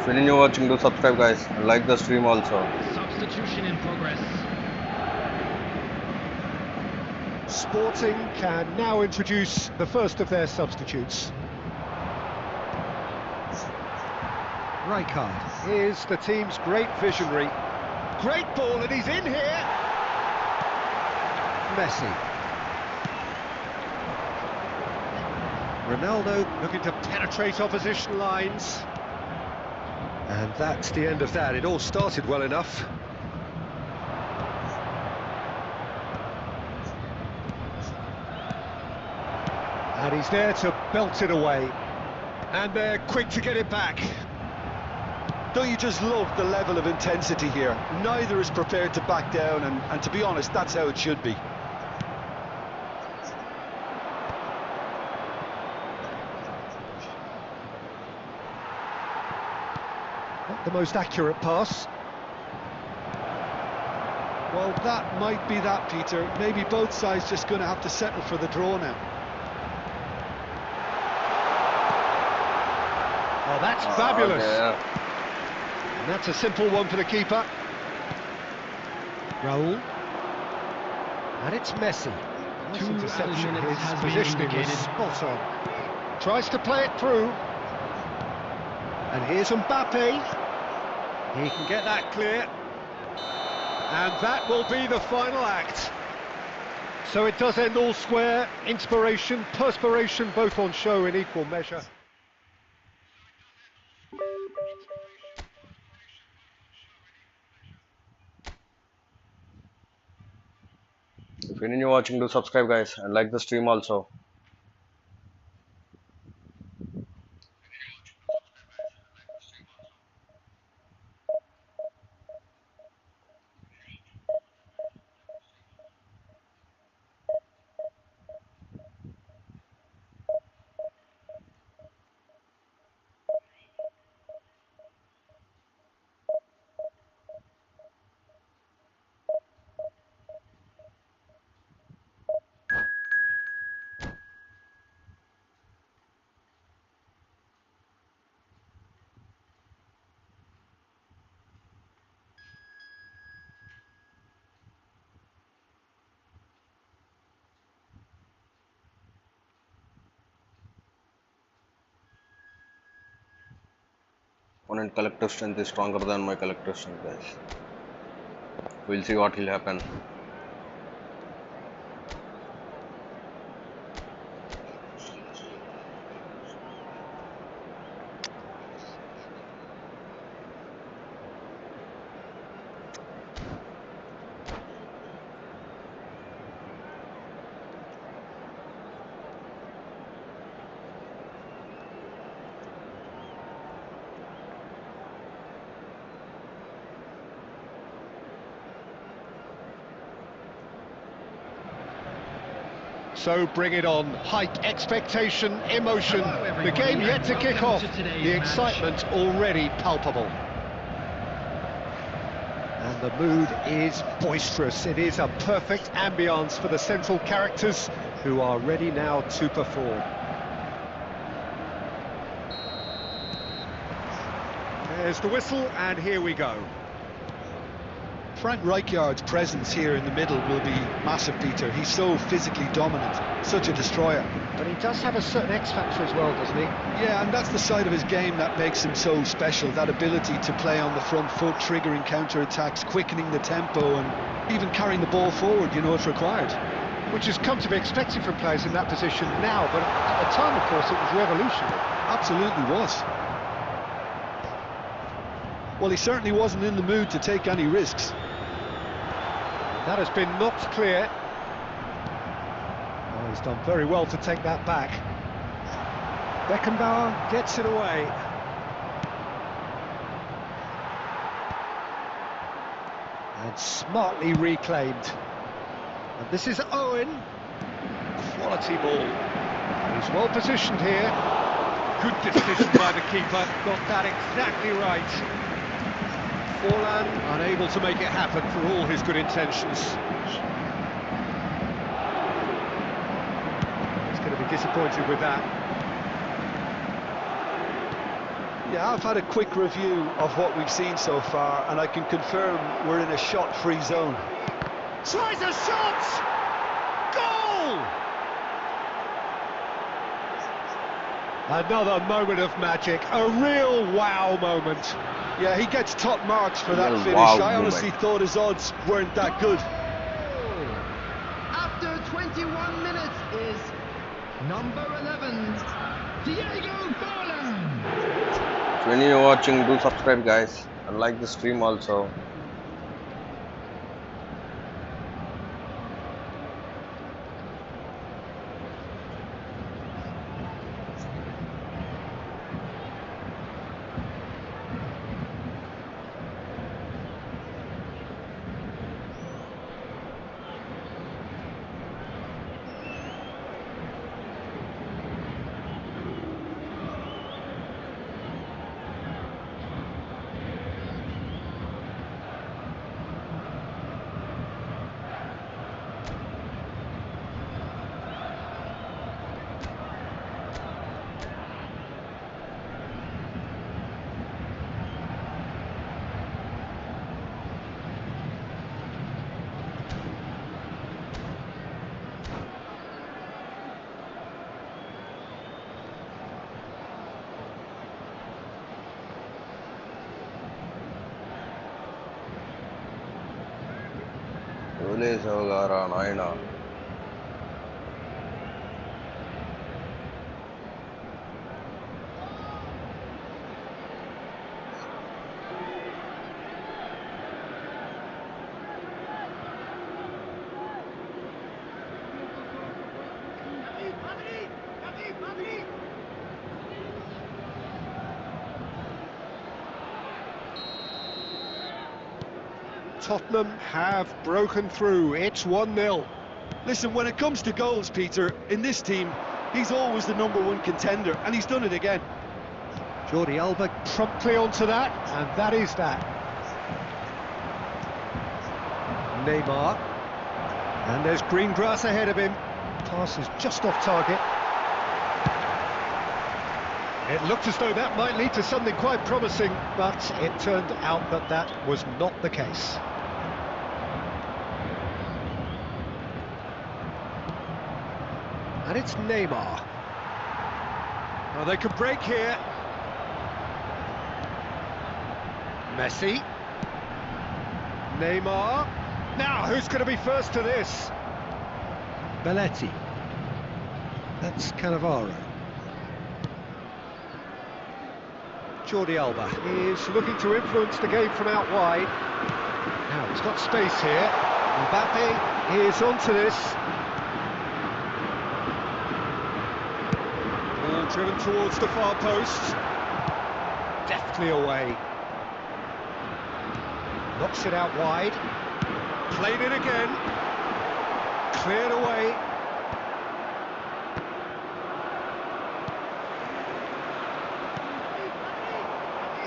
If you're watching, do subscribe, guys, and like the stream also. Substitution in progress. Sporting can now introduce the first of their substitutes. Rijkaard is the team's great visionary. Great ball, and he's in here. Messi. Ronaldo looking to penetrate opposition lines. And that's the end of that. It all started well enough. And he's there to belt it away. And they're quick to get it back. Don't you just love the level of intensity here? Neither is prepared to back down, and to be honest, that's how it should be. Not the most accurate pass. Well, that might be that, Peter. Maybe both sides just going to have to settle for the draw now. Oh, that's fabulous. Okay, yeah. And that's a simple one for the keeper. Raul. And it's Messi. Nice 2 interception. minutes His has been positioning was indicated. spot on. Tries to play it through. And here's Mbappe. He can get that clear. And that will be the final act. So it does end all square. Inspiration, perspiration, both on show in equal measure. If you're new watching, do subscribe, guys, and like the stream also. Opponent collective strength is stronger than my collective strength, guys. We'll see what will happen. So bring it on. Hype, expectation, emotion. The game yet to kick off. The excitement already palpable. And the mood is boisterous. It is a perfect ambience for the central characters who are ready now to perform. There's the whistle, and here we go. Frank Rijkaard's presence here in the middle will be massive, Peter. He's so physically dominant, such a destroyer. But he does have a certain X factor as well, doesn't he? Yeah, and that's the side of his game that makes him so special, that ability to play on the front foot, triggering counter-attacks, quickening the tempo, and even carrying the ball forward, you know, if required. Which has come to be expected from players in that position now, but at the time, of course, it was revolutionary. Absolutely was. Well, he certainly wasn't in the mood to take any risks. That has been knocked clear. Oh, he's done very well to take that back. Beckenbauer gets it away. And smartly reclaimed. And this is Owen. Quality ball. He's well positioned here. Good decision by the keeper. Got that exactly right. Forlan unable to make it happen for all his good intentions. He's going to be disappointed with that. Yeah, I've had a quick review of what we've seen so far, and I can confirm we're in a shot-free zone. Tries a shot! Goal! Another moment of magic, a real wow moment. Yeah, he gets top marks for that Real finish. wow I honestly moment. thought his odds weren't that good. After 21 minutes is number 11, Diego Forlan. So when you're watching, do subscribe, guys, and like the stream also. వదిలేసావుగారా నాయనా. Tottenham have broken through. It's 1-0. Listen, when it comes to goals, Peter, in this team, he's always the #1 contender, and he's done it again. Jordi Alba promptly onto that, and that is that. Neymar. And there's green grass ahead of him. Pass is just off target. It looked as though that might lead to something quite promising, but it turned out that that was not the case. And it's Neymar. Oh, they could break here. Messi. Neymar. Now, who's going to be first to this? Belletti. That's Cannavaro. Jordi Alba is looking to influence the game from out wide. Now, he's got space here. Mbappe is onto this. Ball driven towards the far post. Deftly away. Knocks it out wide. Played it again. Cleared away.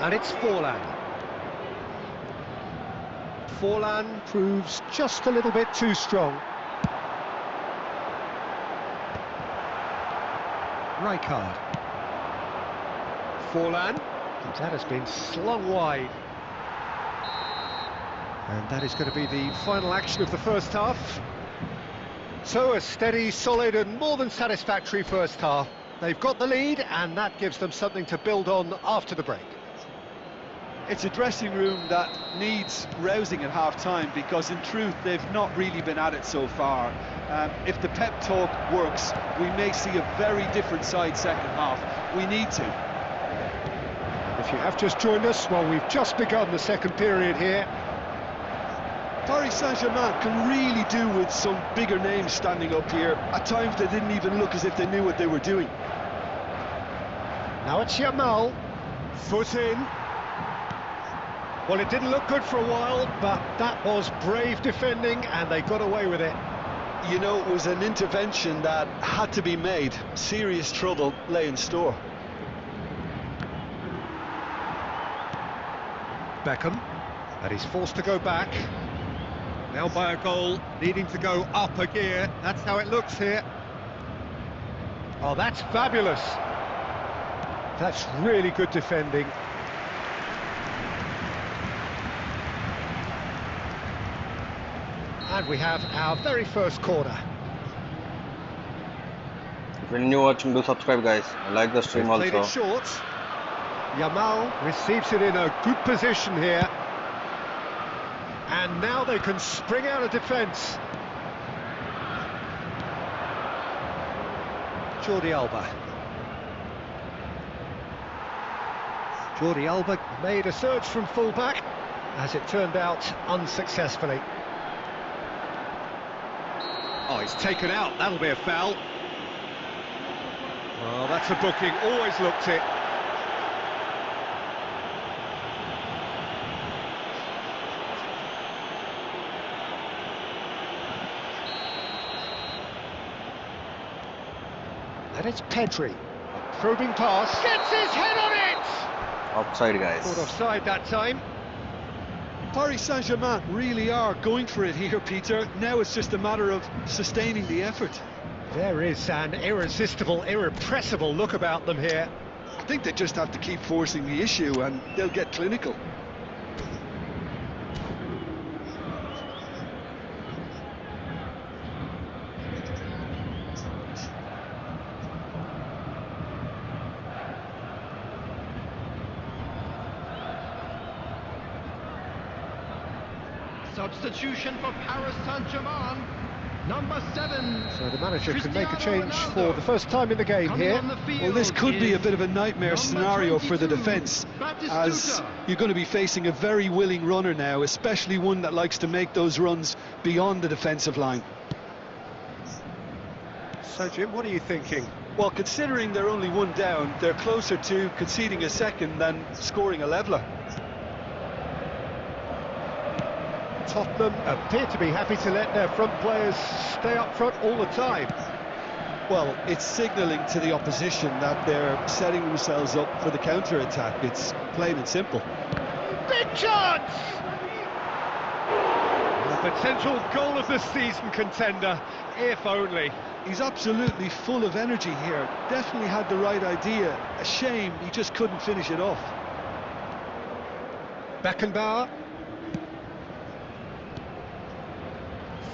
And it's Forlan. Forlan proves just a little bit too strong. Rijkaard. Forlan. That has been slung wide. And that is going to be the final action of the first half. So a steady, solid and more than satisfactory first half. They've got the lead and that gives them something to build on after the break. It's a dressing room that needs rousing at half-time because in truth they've not really been at it so far. If the pep talk works, we may see a very different side second half. We need to. If you have just joined us, well, we've just begun the second period here. Paris Saint-Germain can really do with some bigger names standing up here. At times they didn't even look as if they knew what they were doing. Now it's Yamal, foot in. Well, it didn't look good for a while, but that was brave defending and they got away with it. You know, it was an intervention that had to be made. Serious trouble lay in store. Beckham, and he's forced to go back. Now by a goal, needing to go up a gear. That's how it looks here. Oh, that's fabulous. That's really good defending. And we have our very first corner. If you're new watching, do subscribe, guys. I like the stream Played also. it short. Yamal receives it in a good position here. And now they can spring out of defence. Jordi Alba. Jordi Alba made a surge from full-back, as it turned out unsuccessfully. Oh, he's taken out, that'll be a foul. Oh, that's a booking, always looked it. And it's Pedri, probing pass, gets his head on it! Offside, guys. Caught offside that time. Paris Saint-Germain really are going for it here, Peter. Now it's just a matter of sustaining the effort. There is an irresistible, irrepressible look about them here. I think they just have to keep forcing the issue and they'll get clinical. Substitution for Paris Saint-Germain. Number 7. So the manager can make a Cristiano change Ronaldo. for the first time in the game Coming here. on the field Well, this could be a is bit of a nightmare number scenario for the 22, defence, as Batistuta. you're going to be facing a very willing runner now, especially one that likes to make those runs beyond the defensive line. So Jim, what are you thinking? Well, considering they're only one down, they're closer to conceding a second than scoring a leveller. Tottenham appear to be happy to let their front players stay up front all the time. Well, it's signalling to the opposition that they're setting themselves up for the counter-attack. It's plain and simple. Big chance! A potential goal of the season contender, if only. He's absolutely full of energy here. Definitely had the right idea. A shame he just couldn't finish it off. Beckenbauer.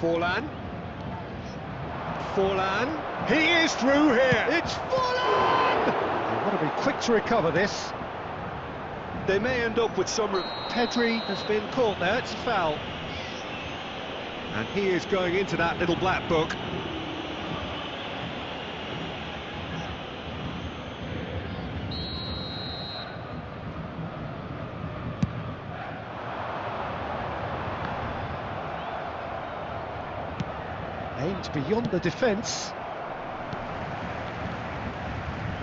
Forlan. Forlan. He is through here. It's Forlan! They've got to be quick to recover this. They may end up with some... Pedri has been caught there. It's a foul. And he is going into that little black book. Aimed beyond the defence.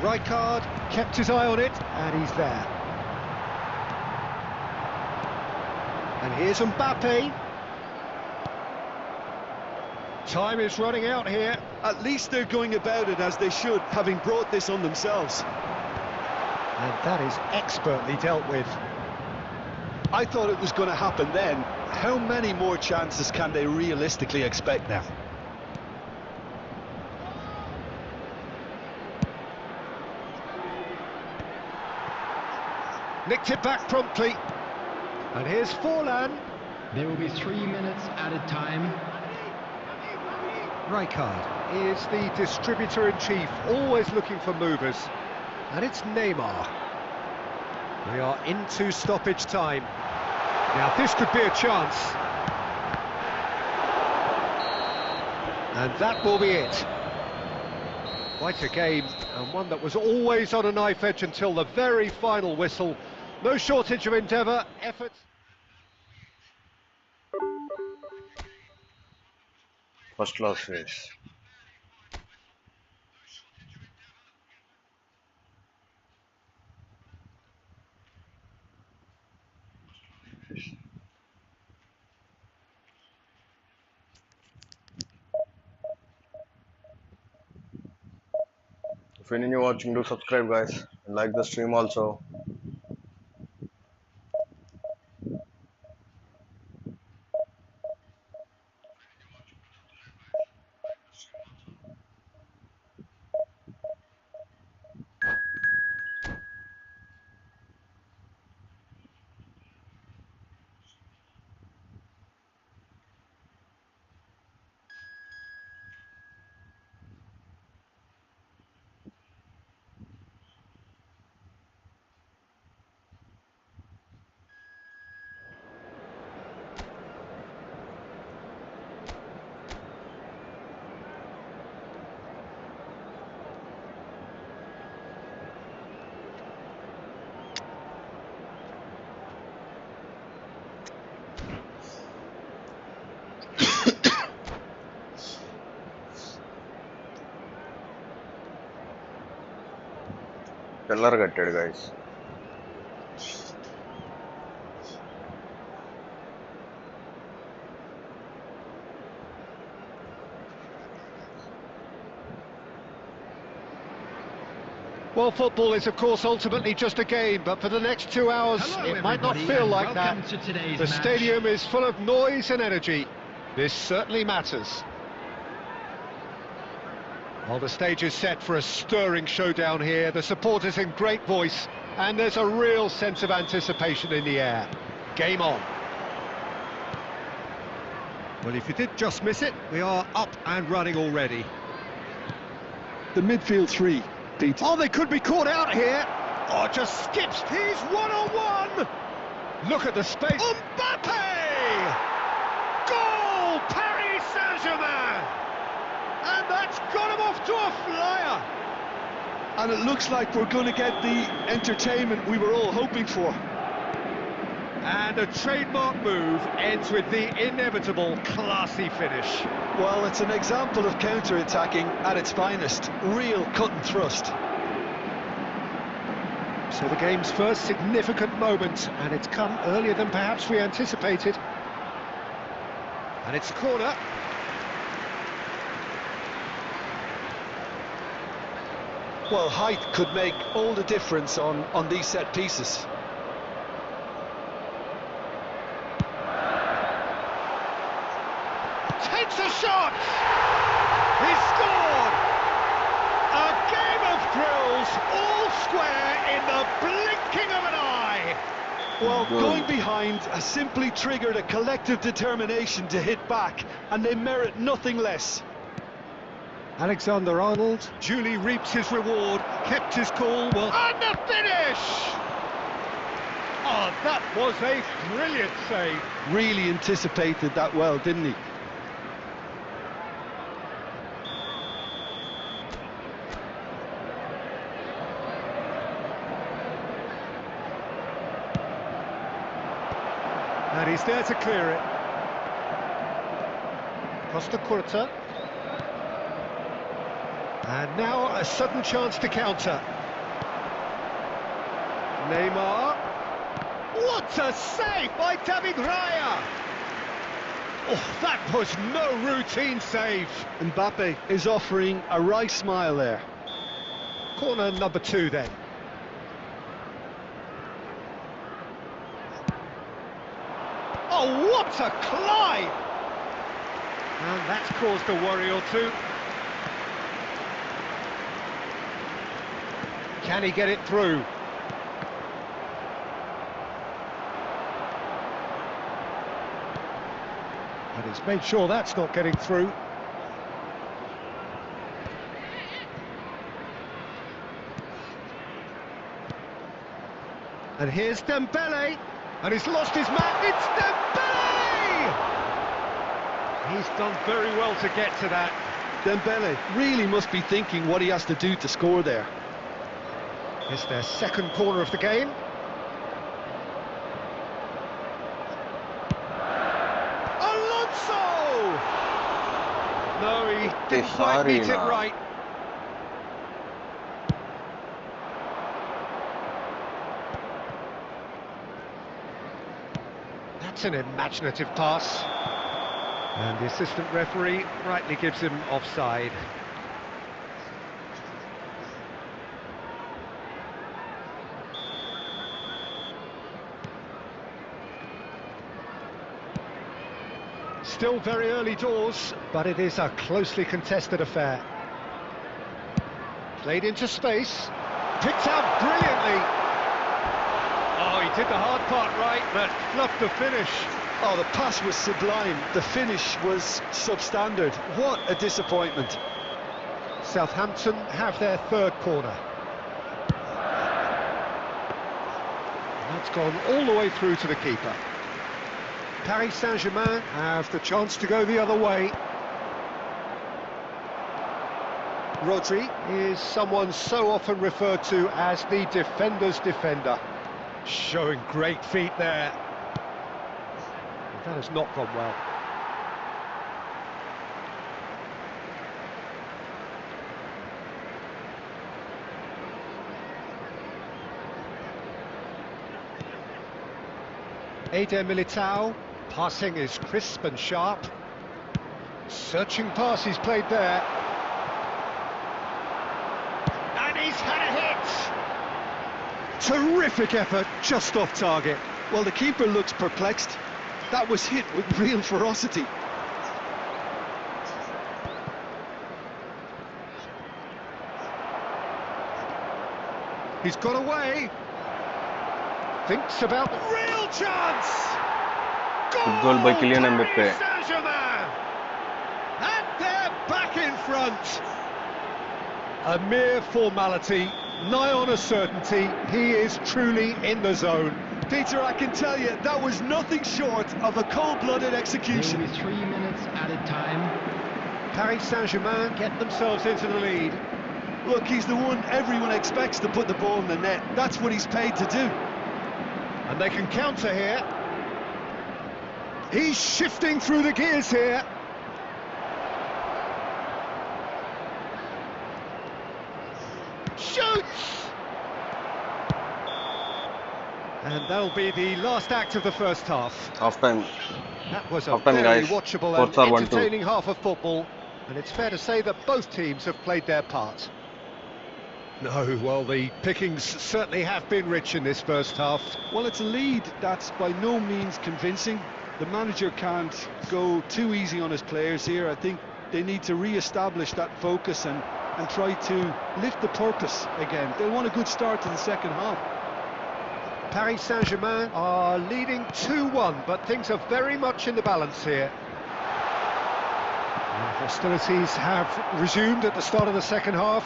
Rijkaard kept his eye on it, and he's there. And here's Mbappe. Time is running out here. At least they're going about it as they should, having brought this on themselves. And that is expertly dealt with. I thought it was going to happen then. How many more chances can they realistically expect now? Nicked it back promptly. And here's Forlan. There will be 3 minutes added time. Rijkaard is the distributor-in-chief, always looking for movers. And it's Neymar. We are into stoppage time. Now this could be a chance. And that will be it. Quite a game, and one that was always on a knife edge until the very final whistle. No shortage of endeavour, effort. First class race. If you're new watching, do subscribe guys and like the stream also. Color gutted guys. Well, football is of course ultimately just a game, but for the next 2 hours Hello, it might not everybody, feel and like that. welcome to today's The match. stadium is full of noise and energy. This certainly matters. Well, the stage is set for a stirring showdown here. The supporters in great voice, and there's a real sense of anticipation in the air. Game on. Well, if you did just miss it, we are up and running already. The midfield three, Pete. Oh, they could be caught out here. Oh, just skips. He's one-on-one. Look at the space. Mbappe! Goal! Paris Saint-Germain! And that's got him off to a flyer. And it looks like we're going to get the entertainment we were all hoping for. And a trademark move ends with the inevitable classy finish. Well, it's an example of counter-attacking at its finest. Real cut and thrust. So the game's first significant moment, and it's come earlier than perhaps we anticipated. And it's a corner. Well, height could make all the difference on these set pieces. Takes a shot! He scored! A game of thrills, all square in the blinking of an eye! Well, going behind has simply triggered a collective determination to hit back, and they merit nothing less. Alexander-Arnold duly reaps his reward, kept his cool, well, and the finish! Oh, that was a brilliant save. Really anticipated that well, didn't he? And he's there to clear it. Costa Curta. And now a sudden chance to counter. Neymar. What a save by David Raya! Oh, that was no routine save. Mbappe is offering a wry smile there. Corner number 2 then. Oh, what a climb! And that's caused a worry or two. Can he get it through? And he's made sure that's not getting through. And here's Dembele, and he's lost his man. It's Dembele! He's done very well to get to that. Dembele really must be thinking what he has to do to score there. It's their second corner of the game. Alonso! No, he didn't quite beat it right. That's an imaginative pass. And the assistant referee rightly gives him offside. Still very early doors, but it is a closely contested affair. Played into space, picked out brilliantly. Oh, he did the hard part right, but fluffed the finish. Oh, the pass was sublime, the finish was substandard. What a disappointment. Southampton have their third corner. And that's gone all the way through to the keeper. Paris Saint-Germain have the chance to go the other way. Rodri is someone so often referred to as the defender's defender. Showing great feet there. That has not gone well. Eder Militao, passing is crisp and sharp. Searching pass he's played there. And he's had a hit! Terrific effort, just off target. Well, the keeper looks perplexed. That was hit with real ferocity. He's got away. Thinks about real chance. Goal by Kylian Mbappe. Paris Saint-Germain. And they're back in front. A mere formality, nigh on a certainty. He is truly in the zone. Peter, I can tell you, that was nothing short of a cold-blooded execution. Maybe 3 minutes added time. Paris Saint-Germain get themselves into the lead. Look, he's the one everyone expects to put the ball in the net. That's what he's paid to do. And they can counter here. He's shifting through the gears here. Shoots! And that'll be the last act of the first half. Half time. That was a Half-time, very guys. watchable Scores and are 1-2. entertaining half of football. And it's fair to say that both teams have played their part. No, well, the pickings certainly have been rich in this first half. Well, it's a lead that's by no means convincing. The manager can't go too easy on his players here. I think they need to re-establish that focus and try to lift the purpose again. They'll want a good start to the second half. Paris Saint-Germain are leading 2-1, but things are very much in the balance here. And hostilities have resumed at the start of the second half.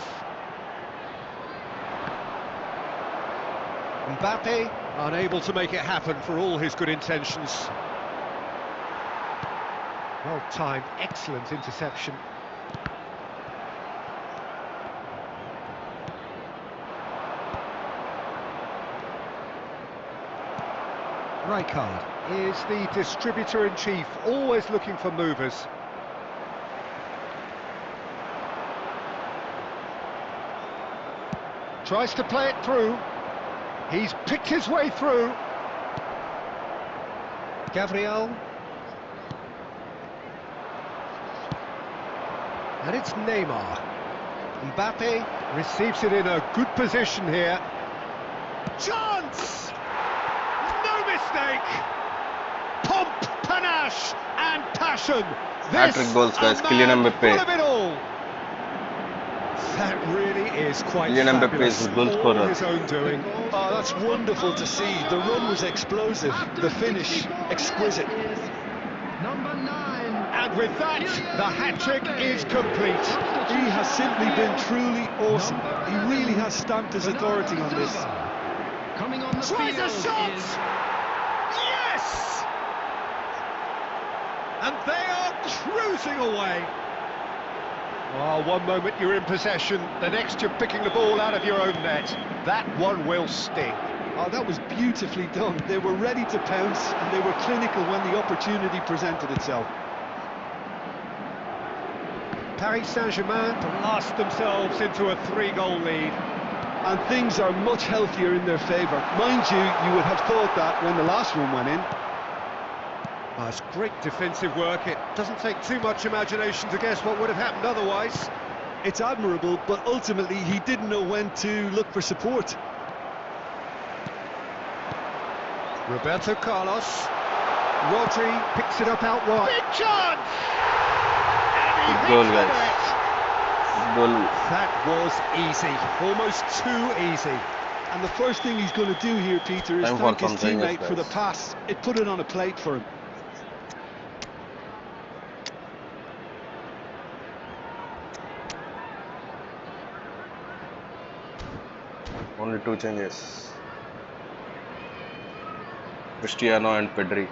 Mbappe unable to make it happen for all his good intentions. Well timed, excellent interception. Rijkaard is the distributor-in-chief, always looking for movers. Tries to play it through. He's picked his way through. Gabriel. And it's Neymar. Mbappe receives it in a good position here. Chance! No mistake! Pomp, panache and passion. Hat-trick goals, guys. Kylian Mbappe. Full of it all. That really is quite Kylian Mbappe fabulous. is the goal All scorer. his own doing. Oh, that's wonderful to see. The run was explosive, the finish exquisite. Number 9. And with that, the hat-trick is complete. He has simply been truly awesome. He really has stamped his authority on this. Coming on the Tries field a shot! is Yes! And they are cruising away. Oh, one moment you're in possession, the next you're picking the ball out of your own net. That one will sting. Oh, that was beautifully done. They were ready to pounce and they were clinical when the opportunity presented itself. Paris Saint-Germain blast themselves into a 3-goal lead. And things are much healthier in their favour. Mind you, you would have thought that when the last one went in. Oh, it's great defensive work. It doesn't take too much imagination to guess what would have happened otherwise. It's admirable, but ultimately he didn't know when to look for support. Roberto Carlos. Rodri picks it up out wide. Big chance! And he Goal, hits the guys. net. Goal. That was easy, almost too easy. And the first thing he's going to do here, Peter, is Time for thank his some changes, teammate for the guys. pass. It put it on a plate for him. Only 2 changes. Cristiano and Pedri.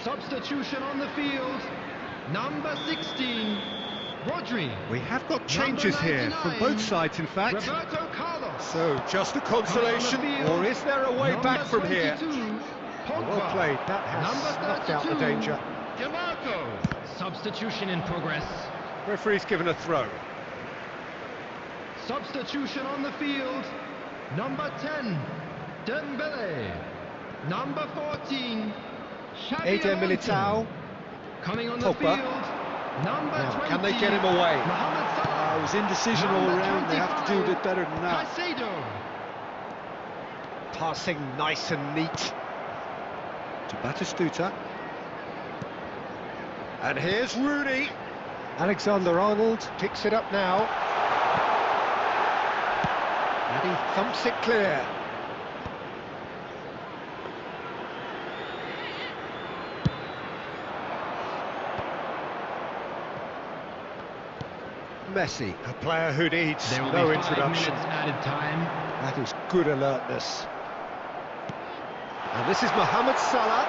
substitution on the field. Number 16, Rodri. We have got changes here from both sides, in fact. Roberto Carlos. So, just a consolation, or is there a way back from here? Well played, that has knocked out the danger. Substitution in progress. Referee's given a throw. Substitution on the field. Number 10, Dembele. Number 14, Xabi Eder Alonso. Militao. Coming on the Pogba. field. Number Now, 20. can they get him away? Mohamed Salah. It was indecision all Number around. They have to do a bit 25, better than that. Caicedo. Passing nice and neat to Batistuta. And here's Rooney. Alexander-Arnold picks it up now. And he thumps it clear. Messi, a player who needs There will no be 5 introduction. minutes added time. That is good alertness. And this is Mohamed Salah.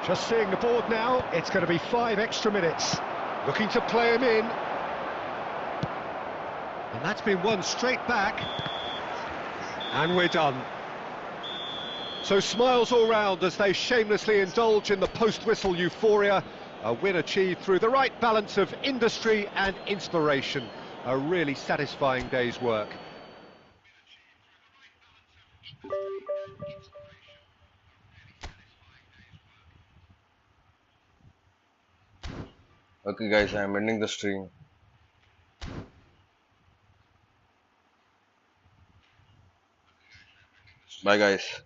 Just seeing the board now, it's going to be 5 extra minutes. Looking to play him in. And that's been won straight back. And we're done. So smiles all round as they shamelessly indulge in the post-whistle euphoria. A win achieved through the right balance of industry and inspiration. A really satisfying day's work. Okay guys, I am ending the stream. Bye guys.